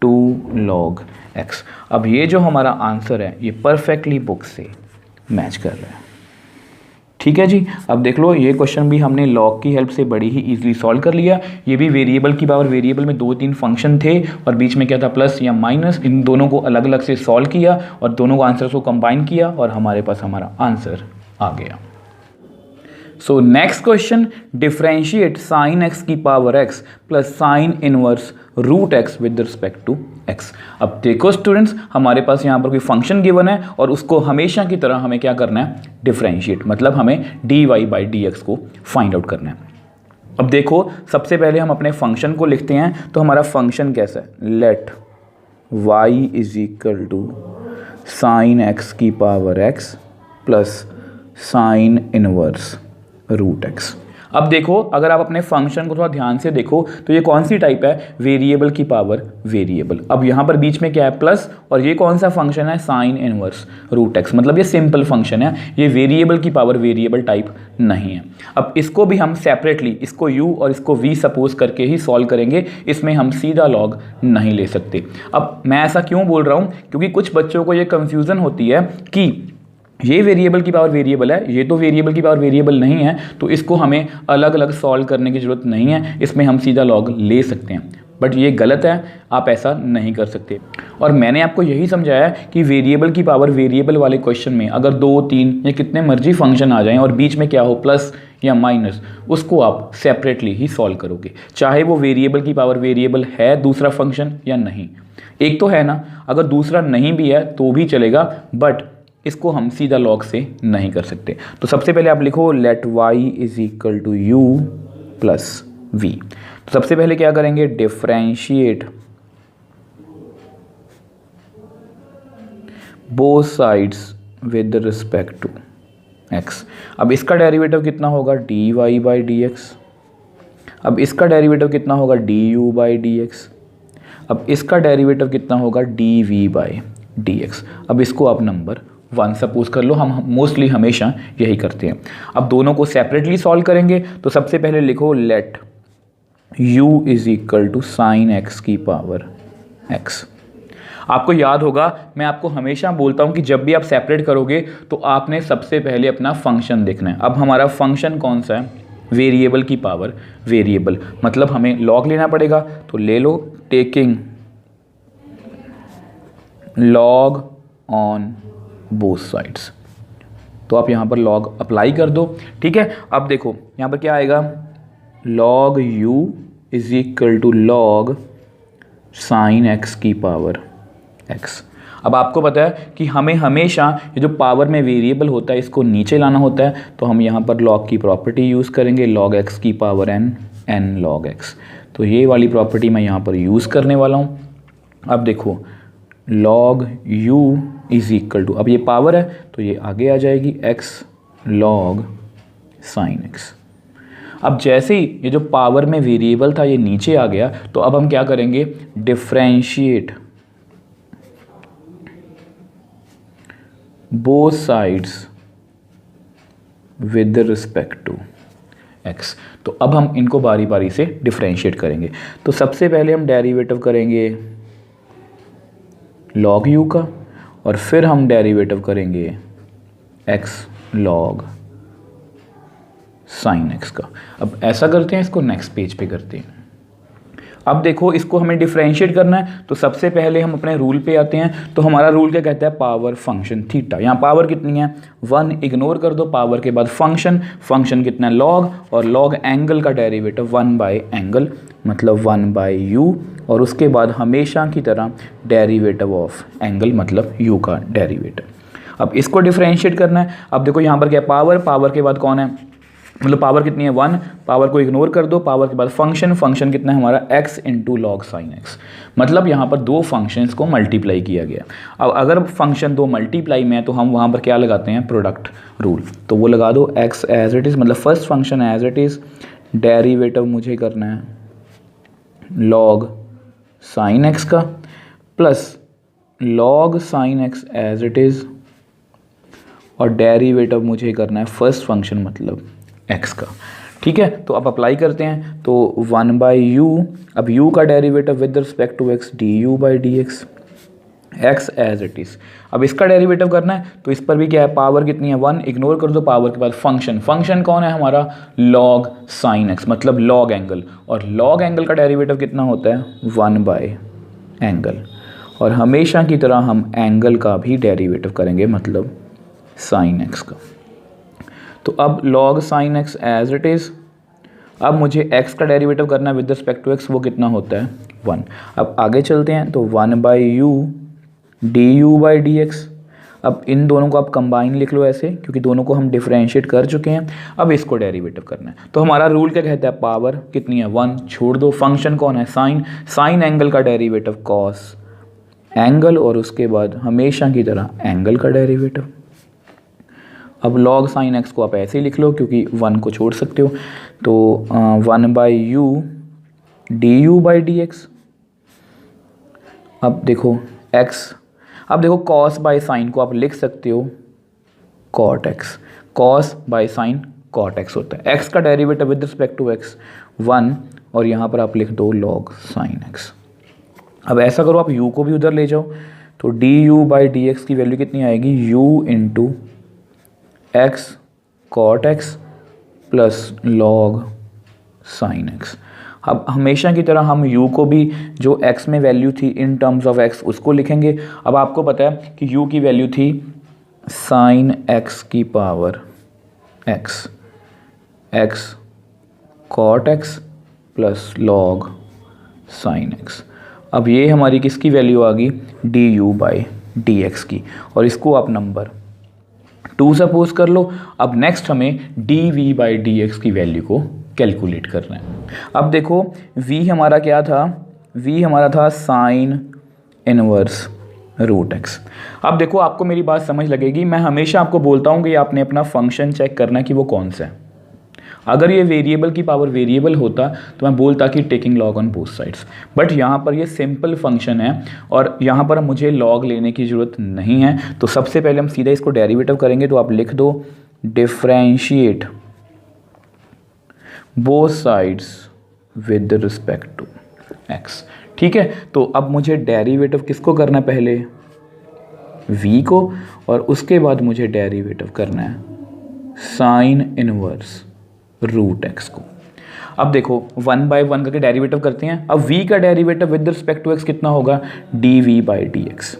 2 log x। अब ये जो हमारा आंसर है ये परफेक्टली बुक से मैच कर रहा है। ठीक है जी, अब देख लो ये क्वेश्चन भी हमने लॉग की हेल्प से बड़ी ही इजीली सॉल्व कर लिया। ये भी वेरिएबल की पावर, वेरिएबल में 2-3 फंक्शन थे और बीच में क्या था प्लस या माइनस, इन दोनों को अलग अलग से सॉल्व किया और दोनों को आंसर को कंबाइन किया और हमारे पास हमारा आंसर आ गया। So next question, differentiate sine x की power x plus sine inverse root x with respect to x. अब देखो स्टूडेंट्स, हमारे पास यहाँ पर कोई फंक्शन गिवन है और उसको हमेशा की तरह हमें क्या करना है, डिफरेंशिएट, मतलब हमें dy/dx को फाइंड आउट करना है। अब देखो सबसे पहले हम अपने फंक्शन को लिखते हैं, तो हमारा फंक्शन कैसा है, let y is equal to sine x की power x plus sine inverse root x. अब देखो अगर आप अपने फंक्शन को थोड़ा ध्यान से देखो तो ये कौन सी टाइप है, वेरिएबल की पावर वेरिएबल। अब यहाँ पर बीच में क्या है प्लस, और ये कौन सा फंक्शन है, साइन इनवर्स रूट एक्स, मतलब ये सिंपल फंक्शन है, ये वेरिएबल की पावर वेरिएबल टाइप नहीं है। अब इसको भी हम सेपरेटली, इसको u और इसको v सपोज करके ही सॉल्व करेंगे, इसमें हम सीधा लॉग नहीं ले सकते। अब मैं ऐसा क्यों बोल रहा हूँ, क्योंकि कुछ बच्चों को ये कंफ्यूजन होती है कि ये वेरिएबल की पावर वेरिएबल है, ये तो वेरिएबल की पावर वेरिएबल नहीं है, तो इसको हमें अलग अलग सॉल्व करने की ज़रूरत नहीं है, इसमें हम सीधा लॉग ले सकते हैं। बट ये गलत है, आप ऐसा नहीं कर सकते। और मैंने आपको यही समझाया कि वेरिएबल की पावर वेरिएबल वाले क्वेश्चन में अगर 2, 3 या कितने मर्जी फंक्शन आ जाएं और बीच में क्या हो प्लस या माइनस, उसको आप सेपरेटली ही सॉल्व करोगे, चाहे वो वेरिएबल की पावर वेरिएबल है दूसरा फंक्शन या नहीं। एक तो है ना, अगर दूसरा नहीं भी है तो भी चलेगा, बट इसको हम सीधा लॉग से नहीं कर सकते। तो सबसे पहले आप लिखो let y is equal to u plus v। तो सबसे पहले क्या करेंगे, differentiate both sides with respect to x। अब इसका डेरिवेटिव कितना होगा, dy/dx। अब इसका डेरिवेटिव कितना होगा, du/dx। अब इसका डेरिवेटिव कितना होगा, dv/dx। अब इसको आप नंबर 1 सपोज कर लो, हम मोस्टली हमेशा यही करते हैं। अब दोनों को सेपरेटली सॉल्व करेंगे, तो सबसे पहले लिखो let u is equal to sine x की पावर x। आपको याद होगा, मैं आपको हमेशा बोलता हूं कि जब भी आप सेपरेट करोगे तो आपने सबसे पहले अपना फंक्शन देखना है। अब हमारा फंक्शन कौन सा है, वेरिएबल की पावर वेरिएबल, मतलब हमें लॉग लेना पड़ेगा, तो ले लो taking log on both sides। तो आप यहाँ पर log अप्लाई कर दो, ठीक है। अब देखो यहाँ पर क्या आएगा, log u is equal to log sine x की पावर x। अब आपको पता है कि हमें हमेशा ये जो पावर में वेरिएबल होता है इसको नीचे लाना होता है, तो हम यहाँ पर log की प्रॉपर्टी यूज़ करेंगे, log x की पावर n log x। तो ये वाली प्रॉपर्टी मैं यहाँ पर यूज़ करने वाला हूँ। अब देखो log u is equal to, अब ये पावर है तो ये आगे आ जाएगी x log साइन x। अब जैसे ही ये जो पावर में वेरिएबल था ये नीचे आ गया, तो अब हम क्या करेंगे, differentiate both sides with respect to x। तो अब हम इनको बारी बारी से डिफरेंशिएट करेंगे। तो सबसे पहले हम डेरिवेटिव करेंगे log u का, और फिर हम डेरिवेटिव करेंगे x log साइन x का। अब ऐसा करते हैं, इसको नेक्स्ट पेज पे करते हैं। अब देखो इसको हमें डिफरेंशिएट करना है, तो सबसे पहले हम अपने रूल पे आते हैं। तो हमारा रूल क्या कहता है, पावर फंक्शन थीटा। यहाँ पावर कितनी है 1, इग्नोर कर दो, पावर के बाद फंक्शन, फंक्शन कितना है log, और log एंगल का डेरिवेटिव 1 बाय एंगल मतलब 1 बाय u, और उसके बाद हमेशा की तरह डेरिवेटिव ऑफ एंगल मतलब u का डेरिवेटिव। अब इसको डिफरेंशिएट करना है। अब देखो यहाँ पर क्या पावर, पावर के बाद कौन है, मतलब पावर कितनी है 1, पावर को इग्नोर कर दो, पावर के बाद फंक्शन, फंक्शन कितना है हमारा x into log sine x। मतलब यहाँ पर दो फंक्शंस को मल्टीप्लाई किया गया। अब अगर फंक्शन दो मल्टीप्लाई में है तो हम वहाँ पर क्या लगाते हैं, प्रोडक्ट रूल। तो वो लगा दो x एज इट इज़, मतलब first function as it is, derivative मुझे करना है लॉग साइन x का, plus log sine x as it is, और डेरिवेटिव मुझे करना है फर्स्ट फंक्शन मतलब x का, ठीक है। तो अब अप्लाई करते हैं, तो 1 बाई यू, अब u का derivative with respect to x d u by d x, x as it is. अब इसका डेरिवेटिव करना है, तो इस पर भी क्या है, पावर कितनी है 1, इग्नोर कर दो, पावर के बाद फंक्शन, फंक्शन कौन है हमारा log साइन x मतलब log एंगल, और log एंगल का डेरिवेटिव कितना होता है 1 बाय एंगल, और हमेशा की तरह हम एंगल का भी डेरिवेटिव करेंगे मतलब साइन x का। तो अब log sine x as it is, अब मुझे x का डेरिवेटिव करना है विद रिस्पेक्ट टू x, वो कितना होता है 1। अब आगे चलते हैं, तो 1 by u d u by d x. अब इन दोनों को आप कंबाइन लिख लो ऐसे, क्योंकि दोनों को हम डिफरेंशिएट कर चुके हैं। अब इसको डेरिवेटिव करना है, तो हमारा रूल क्या कहता है, पावर कितनी है 1, छोड़ दो, फंक्शन कौन है साइन, साइन एंगल का डेरिवेटिव कॉस एंगल, और उसके बाद हमेशा की तरह एंगल का डेरिवेटिव। अब log साइन x को आप ऐसे ही लिख लो, क्योंकि 1 को छोड़ सकते हो। तो 1 by u d u by d x. अब देखो x, अब देखो cos बाई साइन को आप लिख सकते हो cot x, cos by sine cot x होता है। x का derivative with respect to x 1, और यहाँ पर आप लिख दो log साइन x। अब ऐसा करो, आप u को भी उधर ले जाओ, तो d u by d x की वैल्यू कितनी आएगी, u into x cot x plus log sine x। अब हमेशा की तरह हम u को भी जो x में वैल्यू थी इन टर्म्स ऑफ x उसको लिखेंगे। अब आपको पता है कि u की वैल्यू थी साइन x की power x, x cot x plus log sine x। अब ये हमारी किसकी वैल्यू आ गई, d u by d x की, और इसको आप नंबर 2 सपोज कर लो। अब नेक्स्ट हमें d v by d x की वैल्यू को कैलकुलेट करना है। अब देखो v हमारा क्या था, v हमारा था साइन इनवर्स रूट x। अब देखो आपको मेरी बात समझ लगेगी, मैं हमेशा आपको बोलता हूँ कि आपने अपना फंक्शन चेक करना है कि वो कौन सा है। अगर ये वेरिएबल की पावर वेरिएबल होता तो मैं बोलता कि taking log on both sides, but यहाँ पर ये सिंपल फंक्शन है और यहाँ पर मुझे लॉग लेने की ज़रूरत नहीं है। तो सबसे पहले हम सीधा इसको डेरिवेटिव करेंगे, तो आप लिख दो differentiate both sides with respect to x. ठीक है, तो अब मुझे डेरिवेटिव किसको करना है, पहले v को, और उसके बाद मुझे डेरिवेटिव करना है साइन इनवर्स रूट एक्स को। अब देखो 1 बाई 1 करके डेरिवेटिव करते हैं। अब v का derivative with respect to x कितना होगा, d v by d x.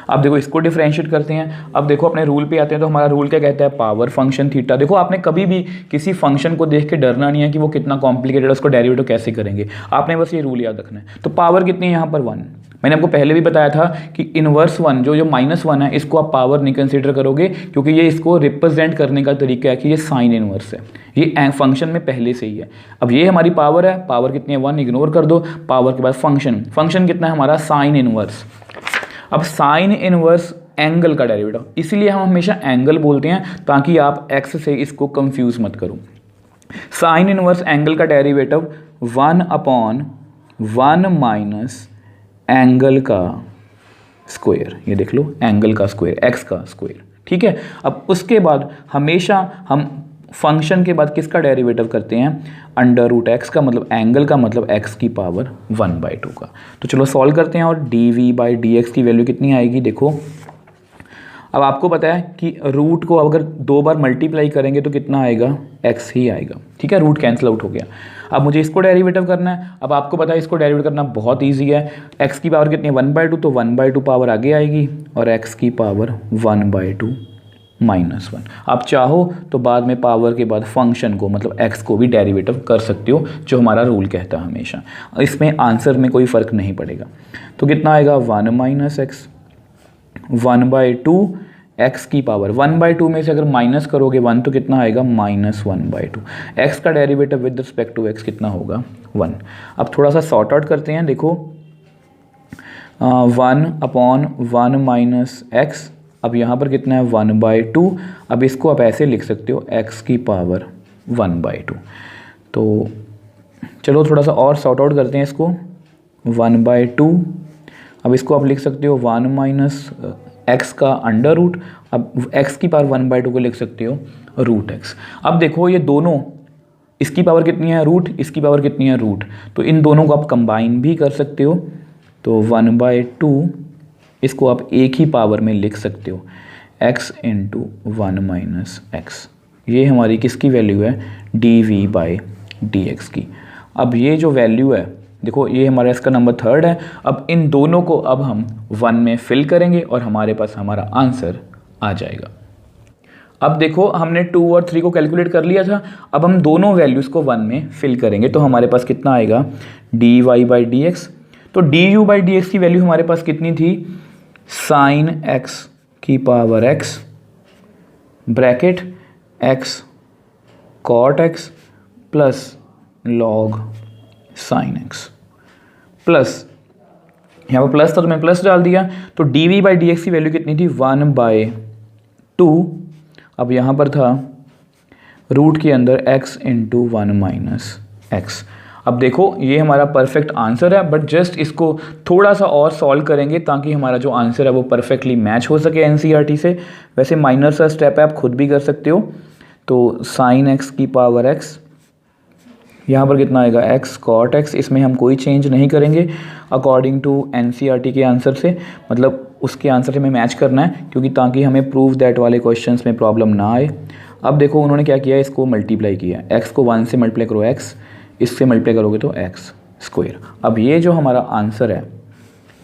अब देखो इसको डिफरेंशिएट करते हैं। अब देखो अपने रूल पे आते हैं, तो हमारा रूल क्या कहता है, पावर फंक्शन थीटा। देखो आपने कभी भी किसी फंक्शन को देख के डरना नहीं है कि वो कितना कॉम्प्लिकेटेड है, उसको डेरिवेटिव कैसे करेंगे, आपने बस ये रूल याद रखना है। तो पावर कितनी है यहाँ पर 1। मैंने आपको पहले भी बताया था कि इनवर्स 1 जो -1 है, इसको आप पावर नहीं कंसीडर करोगे, क्योंकि ये इसको रिप्रेजेंट करने का तरीका है कि ये साइन इनवर्स है, ये फंक्शन में पहले से ही है। अब ये हमारी पावर है, पावर कितनी है 1, इग्नोर कर दो। पावर के बाद फंक्शन कितना है हमारा, साइन इनवर्स। अब साइन इनवर्स एंगल का डेरिवेटिव, इसीलिए हम हमेशा एंगल बोलते हैं ताकि आप एक्स से इसको कंफ्यूज मत करो। साइन इनवर्स एंगल का डेरिवेटिव 1/1 माइनस एंगल का स्क्वायर, ये देख लो एंगल का स्क्वायर, एक्स का स्क्वायर, ठीक है। अब उसके बाद हमेशा हम फंक्शन के बाद किसका डेरिवेटिव करते हैं, √x का, मतलब एंगल का, मतलब x की पावर 1/2 का। तो चलो सॉल्व करते हैं, और dv/dx की वैल्यू कितनी आएगी, देखो अब आपको पता है कि रूट को अगर 2 बार मल्टीप्लाई करेंगे तो कितना आएगा, x ही आएगा, ठीक है, रूट कैंसिल आउट हो गया। अब मुझे इसको डेरिवेटिव करना है। अब आपको पता है इसको डेरिवेटिव करना बहुत इजी है। x की पावर कितनी है 1/2, तो 1/2 पावर आगे आएगी, और x की पावर 1/2 -1। आप चाहो तो बाद में पावर के बाद फंक्शन को, मतलब x को भी डेरिवेटिव कर सकते हो, जो हमारा रूल कहता है हमेशा। इसमें आंसर में कोई फ़र्क नहीं पड़ेगा। तो कितना आएगा 1 - x 1/2, x की पावर 1/2 में से अगर माइनस करोगे 1 तो कितना आएगा -1/2। x का derivative with respect to x कितना होगा 1। अब थोड़ा सा सॉर्ट आउट करते हैं, देखो 1/1 माइनस x, अब यहाँ पर कितना है 1/2। अब इसको आप ऐसे लिख सकते हो x की पावर 1/2। तो चलो थोड़ा सा और सॉर्ट आउट करते हैं इसको, 1/2। अब इसको आप लिख सकते हो 1 माइनस x का अंडर रूट। अब x की पावर 1/2 को लिख सकते हो √x। अब देखो ये दोनों, इसकी पावर कितनी है रूट, इसकी पावर कितनी है रूट, तो इन दोनों को आप कंबाइन भी कर सकते हो। तो 1/2 इसको आप एक ही पावर में लिख सकते हो, x × 1 माइनस x। ये हमारी किसकी वैल्यू है, dv/dx की। अब ये जो वैल्यू है, देखो ये हमारा इसका नंबर 3 है। अब इन दोनों को अब हम 1 में फिल करेंगे और हमारे पास हमारा आंसर आ जाएगा। अब देखो हमने 2 और 3 को कैलकुलेट कर लिया था। अब हम दोनों वैल्यूज़ को 1 में फिल करेंगे, तो हमारे पास कितना आएगा dy/dx। तो du/dx की वैल्यू हमारे पास कितनी थी, sin x की power x bracket x cot x plus log sin x, plus यहाँ पर प्लस था तो मैं प्लस डाल दिया। तो dv/dx की वैल्यू कितनी थी 1/2। अब यहाँ पर था रूट के अंदर x × 1 माइनस x। अब देखो ये हमारा परफेक्ट आंसर है, बट जस्ट इसको थोड़ा सा और सॉल्व करेंगे ताकि हमारा जो आंसर है वो परफेक्टली मैच हो सके एनसीईआरटी से। वैसे माइनर सा स्टेप है, आप खुद भी कर सकते हो। तो sin x की पावर x, यहाँ पर कितना आएगा x cot x, इसमें हम कोई चेंज नहीं करेंगे अकॉर्डिंग टू एनसीईआरटी के आंसर से, मतलब उसके आंसर से हमें मैच करना है, क्योंकि ताकि हमें प्रूव दैट वाले क्वेश्चंस में प्रॉब्लम ना आए। अब देखो उन्होंने क्या किया, इसको मल्टीप्लाई किया, x को 1 से मल्टीप्लाई करो x, इससे मल्टीप्लाई करोगे तो x स्क्वायर। अब ये जो हमारा आंसर है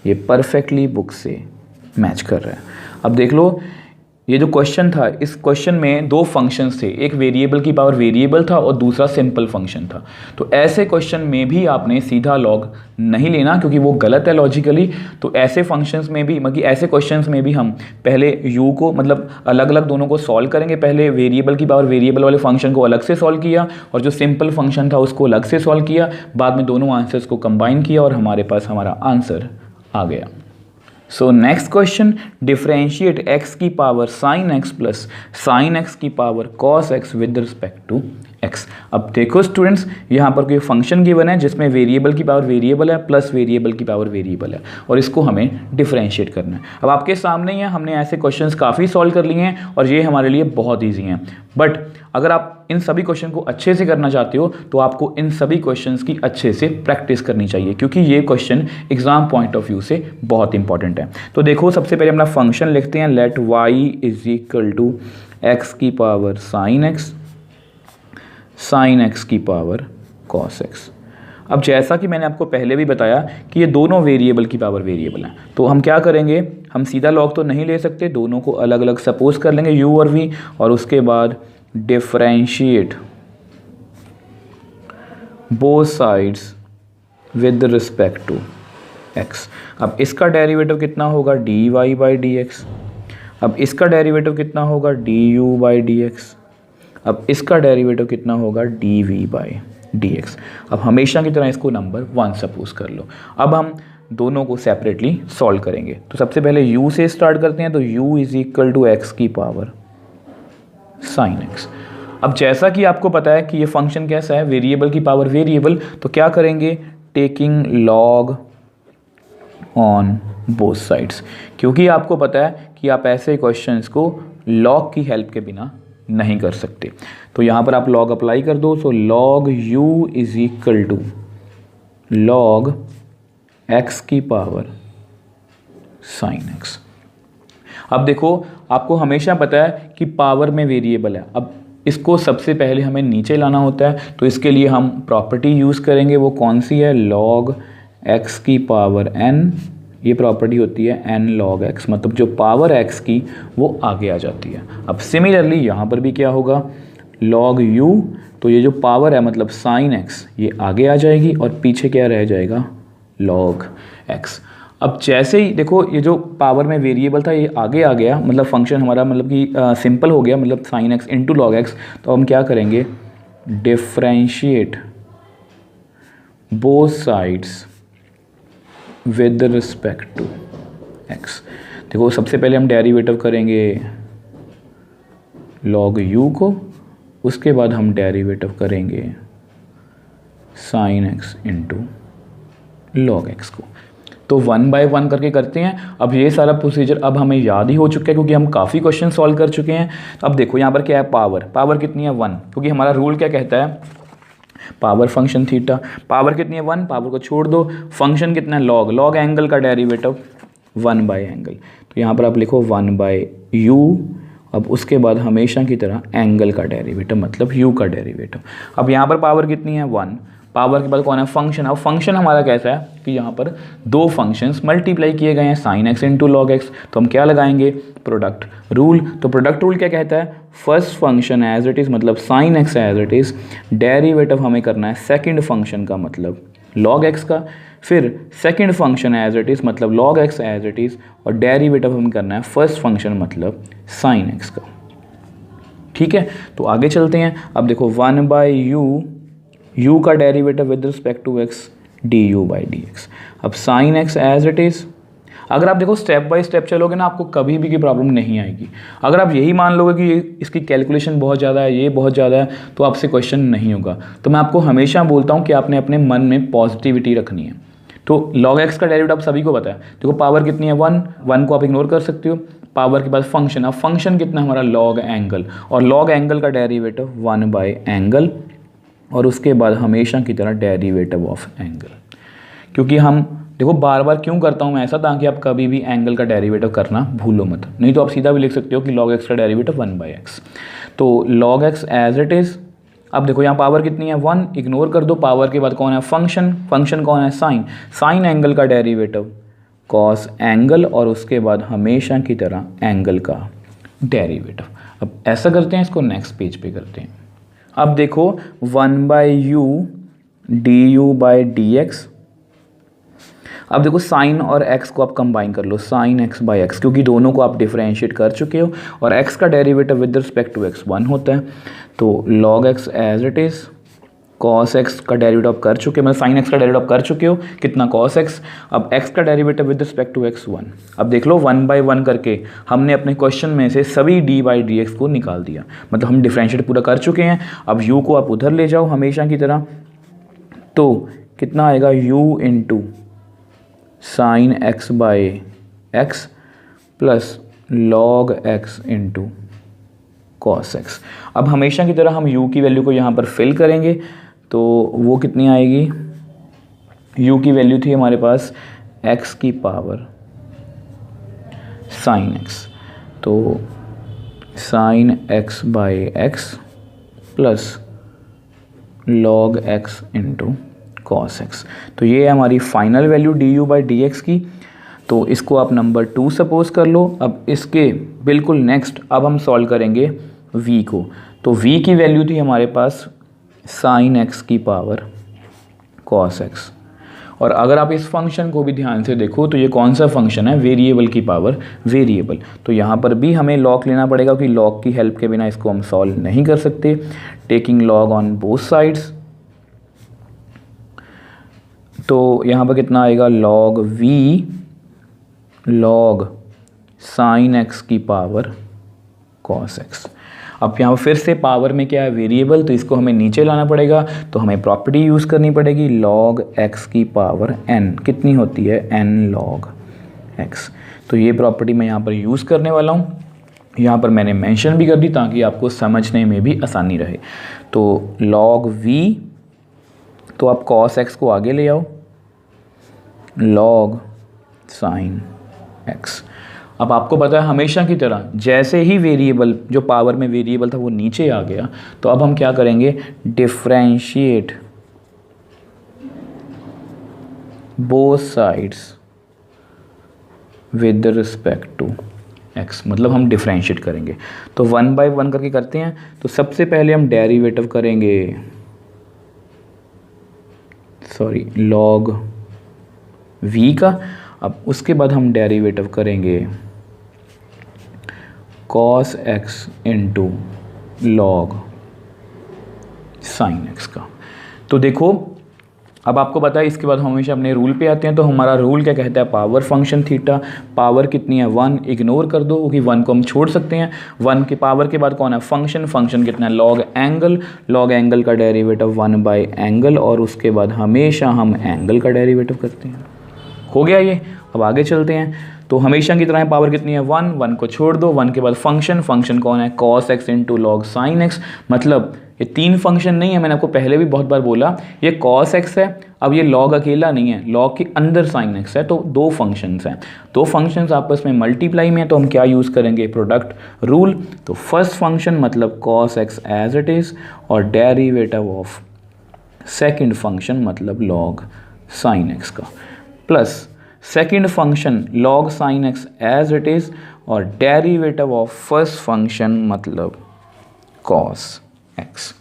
ये परफेक्टली बुक से मैच कर रहा है। अब देख लो ये जो क्वेश्चन था, इस क्वेश्चन में 2 फंक्शंस थे, एक वेरिएबल की पावर वेरिएबल था और दूसरा सिंपल फंक्शन था। तो ऐसे क्वेश्चन में भी आपने सीधा लॉग नहीं लेना, क्योंकि वो गलत है लॉजिकली। तो ऐसे फंक्शंस में भी, मतलब ऐसे क्वेश्चंस में भी हम पहले u को, मतलब अलग अलग दोनों को सॉल्व करेंगे। पहले वेरिएबल की पावर वेरिएबल वाले फंक्शन को अलग से सॉल्व किया, और जो सिंपल फंक्शन था उसको अलग से सॉल्व किया। बाद में दोनों आंसर्स को कंबाइन किया और हमारे पास हमारा आंसर आ गया। So next question, differentiate x की power sin x plus sin x की power cos x with respect to x। अब देखो स्टूडेंट्स, यहाँ पर कोई फंक्शन गिवन है जिसमें वेरिएबल की पावर वेरिएबल है प्लस वेरिएबल की पावर वेरिएबल है, और इसको हमें डिफरेंशिएट करना है। अब आपके सामने ही है, हमने ऐसे क्वेश्चंस काफ़ी सॉल्व कर लिए हैं और ये हमारे लिए बहुत ईजी हैं। बट अगर आप इन सभी क्वेश्चन को अच्छे से करना चाहते हो तो आपको इन सभी क्वेश्चंस की अच्छे से प्रैक्टिस करनी चाहिए, क्योंकि ये question exam point of view से बहुत इंपॉर्टेंट है। तो देखो सबसे पहले अपना फंक्शन लिखते हैं, लेट y = x की पावर sin x की पावर cos x। अब जैसा कि मैंने आपको पहले भी बताया कि ये दोनों वेरिएबल की पावर वेरिएबल हैं, तो हम क्या करेंगे, हम सीधा लॉग तो नहीं ले सकते, दोनों को अलग अलग सपोज कर लेंगे u और v, और उसके बाद differentiate both sides with respect to x। अब इसका डेरिवेटिव कितना होगा dy बाई डी एक्स, अब इसका डेरिवेटिव कितना होगा du बाई डी एक्स, अब इसका डेरिवेटिव कितना होगा dv बाई डी एक्स। अब हमेशा की तरह इसको नंबर 1 सपोज कर लो। अब हम दोनों को सेपरेटली सॉल्व करेंगे। तो सबसे पहले u से स्टार्ट करते हैं, तो u is equal to x की पावर साइन एक्स। अब जैसा कि आपको पता है कि ये फंक्शन कैसा है, वेरिएबल की पावर वेरिएबल, तो क्या करेंगे, taking log on both sides, क्योंकि आपको पता है कि आप ऐसे क्वेश्चंस को लॉग की हेल्प के बिना नहीं कर सकते। तो यहाँ पर आप लॉग अप्लाई कर दो, so log u is equal to log x की पावर साइन x। अब देखो आपको हमेशा पता है कि पावर में वेरिएबल है, अब इसको सबसे पहले हमें नीचे लाना होता है, तो इसके लिए हम प्रॉपर्टी यूज़ करेंगे। वो कौन सी है, लॉग x की पावर n, ये प्रॉपर्टी होती है n log x, मतलब जो पावर x की वो आगे आ जाती है। अब सिमिलरली यहाँ पर भी क्या होगा, log u, तो ये जो पावर है मतलब sin x ये आगे आ जाएगी और पीछे क्या रह जाएगा log x। अब जैसे ही देखो ये जो पावर में वेरिएबल था ये आगे आ गया, मतलब फंक्शन हमारा मतलब कि सिंपल हो गया, मतलब sin x into log x. तो हम क्या करेंगे, differentiate both sides with respect to x। देखो सबसे पहले हम डेरिवेटिव करेंगे log u को, उसके बाद हम डेरिवेटिव करेंगे sin x into log x को। तो 1 बाय 1 करके करते हैं। अब ये सारा प्रोसीजर अब हमें याद ही हो चुका है क्योंकि हम काफ़ी क्वेश्चन सॉल्व कर चुके हैं। अब देखो यहाँ पर क्या है, पावर कितनी है 1, क्योंकि हमारा रूल क्या कहता है, पावर फंक्शन थीटा, पावर कितनी है 1, पावर को छोड़ दो, फंक्शन कितना है लॉग एंगल का डेरिवेटिव 1 बाय एंगल। तो यहाँ पर आप लिखो 1 बाय u, अब उसके बाद हमेशा की तरह एंगल का डेरिवेटिव मतलब u का डेरिवेटिव। अब यहाँ पर पावर कितनी है 1, पावर के बाद कौन है फंक्शन। अब फंक्शन हमारा कैसा है कि यहाँ पर दो फंक्शंस मल्टीप्लाई किए गए हैं sine x into log x, तो हम क्या लगाएंगे, प्रोडक्ट रूल। तो प्रोडक्ट रूल क्या कहता है, first function as it is मतलब sine x as it is, derivative हमें करना है सेकंड फंक्शन का मतलब लॉग एक्स का, फिर second function as it is मतलब log x as it is, और डेरिवेटिव हमें करना है फर्स्ट फंक्शन मतलब साइन एक्स का। ठीक है, तो आगे चलते हैं। अब देखो 1 बाई u का derivative with respect to x du by d x. अब sine x as it is, अगर आप देखो स्टेप बाय स्टेप चलोगे ना आपको कभी भी की प्रॉब्लम नहीं आएगी। अगर आप यही मान लोगे कि इसकी कैलकुलेशन बहुत ज़्यादा है, ये बहुत ज़्यादा है, तो आपसे क्वेश्चन नहीं होगा। तो मैं आपको हमेशा बोलता हूँ कि आपने अपने मन में पॉजिटिविटी रखनी है। तो log x का डेरिवेटिव आप सभी को पता है, देखो पावर कितनी है 1 को आप इग्नोर कर सकते हो, पावर के बाद फंक्शन, अब फंक्शन कितना हमारा log एंगल, और log एंगल का डेरिवेटिव 1 बाई एंगल, और उसके बाद हमेशा की तरह डेरिवेटिव ऑफ एंगल। क्योंकि हम देखो बार बार क्यों करता हूँ मैं ऐसा, ताकि आप कभी भी एंगल का डेरिवेटिव करना भूलो मत, नहीं तो आप सीधा भी लिख सकते हो कि log x का डेरिवेटिव 1 बाई एक्स। तो log x as it is, अब देखो यहाँ पावर कितनी है 1, इग्नोर कर दो, पावर के बाद कौन है फंक्शन कौन है साइन एंगल का डेरिवेटिव कॉस एंगल, और उसके बाद हमेशा की तरह एंगल का डेरिवेटिव। अब ऐसा करते हैं, इसको नेक्स्ट पेज पे करते हैं। अब देखो 1 by u du by d x. अब देखो साइन और x को आप कंबाइन कर लो, साइन x बाई एक्स, क्योंकि दोनों को आप डिफरेंशिएट कर चुके हो, और x का derivative with respect to x 1 होता है। तो log x as it is, cos x का डेरिवेटिव कर चुके हो, मतलब साइन x का डेरिवेटिव कर चुके हो, कितना cos x, अब x का derivative with respect to x 1। अब देख लो 1 बाई 1 करके हमने अपने क्वेश्चन में से सभी d बाई डी एक्स को निकाल दिया, मतलब हम डिफरेंशिएट पूरा कर चुके हैं। अब u को आप उधर ले जाओ हमेशा की तरह, तो कितना आएगा u into sine x by x plus log x into cos x। अब हमेशा की तरह हम u की वैल्यू को यहाँ पर फिल करेंगे, तो वो कितनी आएगी, u की वैल्यू थी हमारे पास x की पावर साइन x, तो sine x by x plus log x into cos x। तो ये है हमारी final value du by d x की। तो इसको आप नंबर 2 सपोज कर लो। अब इसके बिल्कुल नेक्स्ट अब हम सॉल्व करेंगे v को। तो v की वैल्यू थी हमारे पास साइन x की पावर cos x। और अगर आप इस फंक्शन को भी ध्यान से देखो तो ये कौन सा फंक्शन है, वेरिएबल की पावर वेरिएबल। तो यहाँ पर भी हमें लॉग लेना पड़ेगा क्योंकि लॉग की हेल्प के बिना इसको हम सॉल्व नहीं कर सकते। Taking log on both sides, तो यहाँ पर कितना आएगा log v log sine x की पावर cos x। अब यहाँ फिर से पावर में क्या है वेरिएबल, तो इसको हमें नीचे लाना पड़ेगा। तो हमें प्रॉपर्टी यूज़ करनी पड़ेगी log x की पावर n, कितनी होती है n log x। तो ये प्रॉपर्टी मैं यहाँ पर यूज़ करने वाला हूँ। यहाँ पर मैंने मेंशन भी कर दी ताकि आपको समझने में भी आसानी रहे। तो log v, तो आप cos x को आगे ले आओ, log sin x। अब आपको पता है हमेशा की तरह जैसे ही वेरिएबल जो पावर में वेरिएबल था वो नीचे आ गया, तो अब हम क्या करेंगे, differentiate both sides with respect to x, मतलब हम डिफरेंशिएट करेंगे। तो 1 बाय 1 करके करते हैं। तो सबसे पहले हम डेरिवेटिव करेंगे, सॉरी log v का। अब उसके बाद हम डेरिवेटिव करेंगे cos x into log sin x का। तो देखो अब आपको पता है इसके बाद हम हमेशा अपने रूल पे आते हैं। तो हमारा रूल क्या कहता है, पावर फंक्शन थीटा, पावर कितनी है 1, इग्नोर कर दो क्योंकि 1 को हम छोड़ सकते हैं। 1 के पावर के बाद कौन है फंक्शन, फंक्शन कितना है लॉग एंगल, लॉग एंगल का डेरिवेटिव 1 बाय एंगल, और उसके बाद हमेशा हम एंगल का डेरिवेटिव करते हैं। हो गया ये। अब आगे चलते हैं। तो हमेशा की तरह पावर कितनी है 1, 1 को छोड़ दो, 1 के बाद फंक्शन, फंक्शन कौन है cos x into log sine x। मतलब ये 3 फंक्शन नहीं है, मैंने आपको पहले भी बहुत बार बोला, ये cos x है। अब ये log अकेला नहीं है, log के अंदर sin x है, तो 2 फंक्शंस हैं। 2 फंक्शंस आपस में मल्टीप्लाई में है, तो हम क्या यूज़ करेंगे, प्रोडक्ट रूल। तो फर्स्ट फंक्शन मतलब cos x as it is, और डेरिवेटिव ऑफ सेकेंड फंक्शन मतलब log sin x का, plus second function log sin x as it is, और डेरिवेटिव ऑफ फर्स्ट फंक्शन मतलब cos x।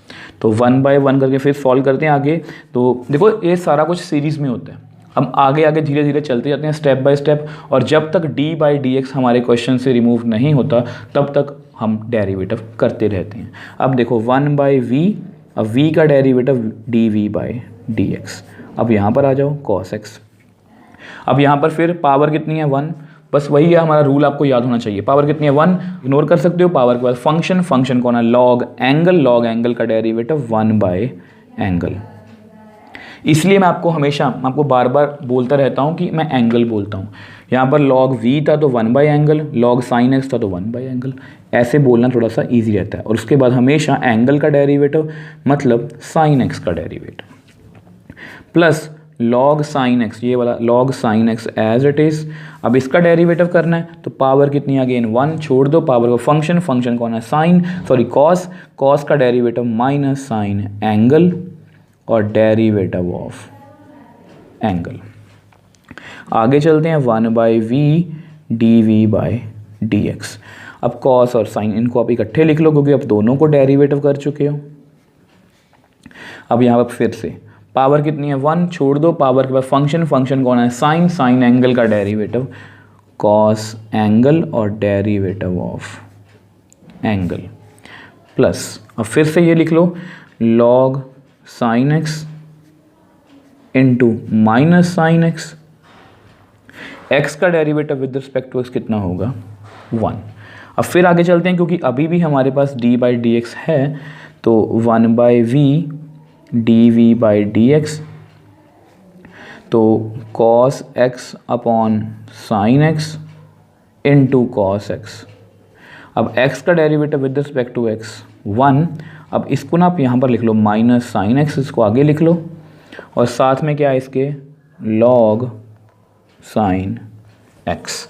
तो 1 bye 1 करके फिर सॉल्व करते हैं आगे। तो देखो ये सारा कुछ सीरीज़ में होता है, हम आगे आगे धीरे धीरे चलते जाते हैं स्टेप बाय स्टेप, और जब तक d बाई डी एक्स हमारे क्वेश्चन से रिमूव नहीं होता तब तक हम डेरिवेटिव करते रहते हैं। अब देखो 1 बाई v, अब v का derivative dv by d x. अब यहाँ पर आ जाओ cos x। अब यहाँ पर फिर पावर कितनी है 1, बस वही है हमारा रूल, आपको याद होना चाहिए। पावर कितनी है 1, इग्नोर कर सकते हो। पावर के बाद फंक्शन, फंक्शन कौन है लॉग एंगल, लॉग एंगल का डेरिवेटिव 1 बाय एंगल। इसलिए मैं आपको बार बार बोलता रहता हूँ कि मैं एंगल बोलता हूँ। यहाँ पर log v था तो 1 bye angle, log sin x था तो 1 बाय एंगल। ऐसे बोलना थोड़ा सा ईजी रहता है। और उसके बाद हमेशा एंगल का डेरिवेटिव मतलब sin x का derivative, plus log sin x, ये वाला log sin x as it is. अब इसका डेरिवेटिव करना है तो पावर कितनी है अगेन 1, छोड़ दो पावर को, फंक्शन, फंक्शन कौन है cos, cos का डेरिवेटिव माइनस साइन एंगल, और डेरिवेटिव ऑफ एंगल। आगे चलते हैं 1 by v d v by d x. अब cos और sin इनको आप इकट्ठे लिख लो क्योंकि अब दोनों को डेरिवेटिव कर चुके हो। अब यहाँ पर फिर से पावर कितनी है 1, छोड़ दो पावर के बाद फंक्शन, फंक्शन कौन है साइन, साइन एंगल का डेरिवेटिव cos एंगल, और डेरिवेटिव ऑफ एंगल, प्लस अब फिर से ये लिख लो log sin x into minus sine x. x का derivative with respect to x कितना होगा 1। अब फिर आगे चलते हैं क्योंकि अभी भी हमारे पास d बाई डी एक्स है, तो 1 by v d v by d x, तो cos x upon sine x into cos x। अब x का derivative with respect to x 1। अब इसको ना आप यहाँ पर लिख लो माइनस साइन एक्स, इसको आगे लिख लो, और साथ में क्या है इसके log साइन x।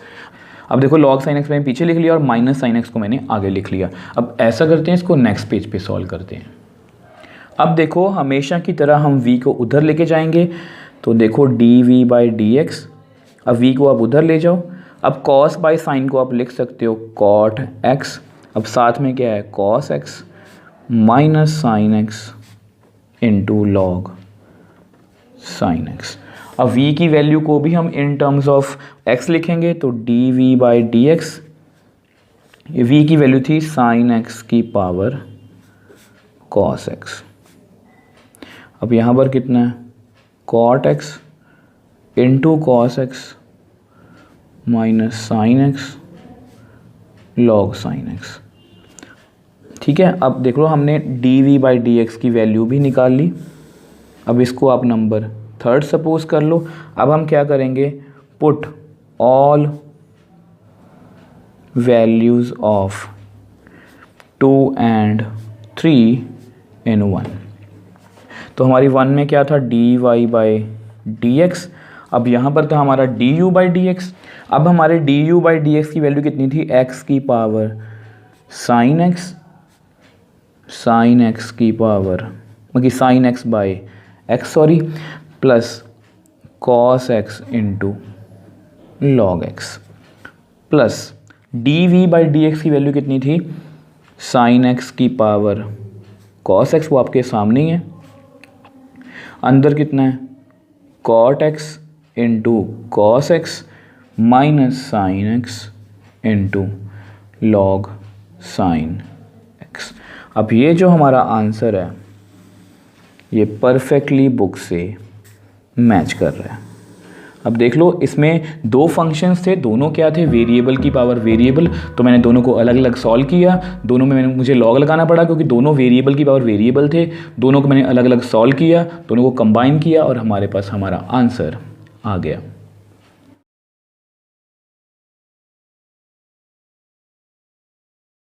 अब देखो log साइन x मैंने पीछे लिख लिया और माइनस साइन x को मैंने आगे लिख लिया। अब ऐसा करते हैं, इसको नेक्स्ट पेज पे सॉल्व करते हैं। अब देखो हमेशा की तरह हम v को उधर लेके जाएंगे, तो देखो d v by d x अब v को आप उधर ले जाओ। अब cos बाई साइन को आप लिख सकते हो cot x, अब साथ में क्या है cos x minus sine x into log sine x। अब v की वैल्यू को भी हम इन टर्म्स ऑफ x लिखेंगे, तो dv by d x, v की वैल्यू थी साइन x की पावर cos x। अब यहाँ पर कितना है cot x into cos x minus sine x log sine x। ठीक है, अब देख लो हमने dv बाई डी एक्स की वैल्यू भी निकाल ली। अब इसको आप नंबर थर्ड सपोज कर लो। अब हम क्या करेंगे, put all values of 2 and 3 in 1। तो हमारी 1 में क्या था dy बाई डी एक्स, अब यहाँ पर था हमारा du बाई डी एक्स। अब हमारे du बाई डी एक्स की वैल्यू कितनी थी x की पावर साइन x की पावर मतलब sine x by x plus cos x into log x plus dv by d x की वैल्यू कितनी थी साइन x की पावर कॉस x, वो आपके सामने ही है। अंदर कितना है cot x into cos x minus sine x into log sine x। अब ये जो हमारा आंसर है ये परफेक्टली बुक से मैच कर रहा है। अब देख लो इसमें दो फंक्शंस थे, दोनों क्या थे वेरिएबल की पावर वेरिएबल, तो मैंने दोनों को अलग अलग सॉल्व किया। दोनों में मुझे लॉग लगाना पड़ा क्योंकि दोनों वेरिएबल की पावर वेरिएबल थे। दोनों को मैंने अलग अलग सॉल्व किया, दोनों को कंबाइन किया और हमारे पास हमारा आंसर आ गया।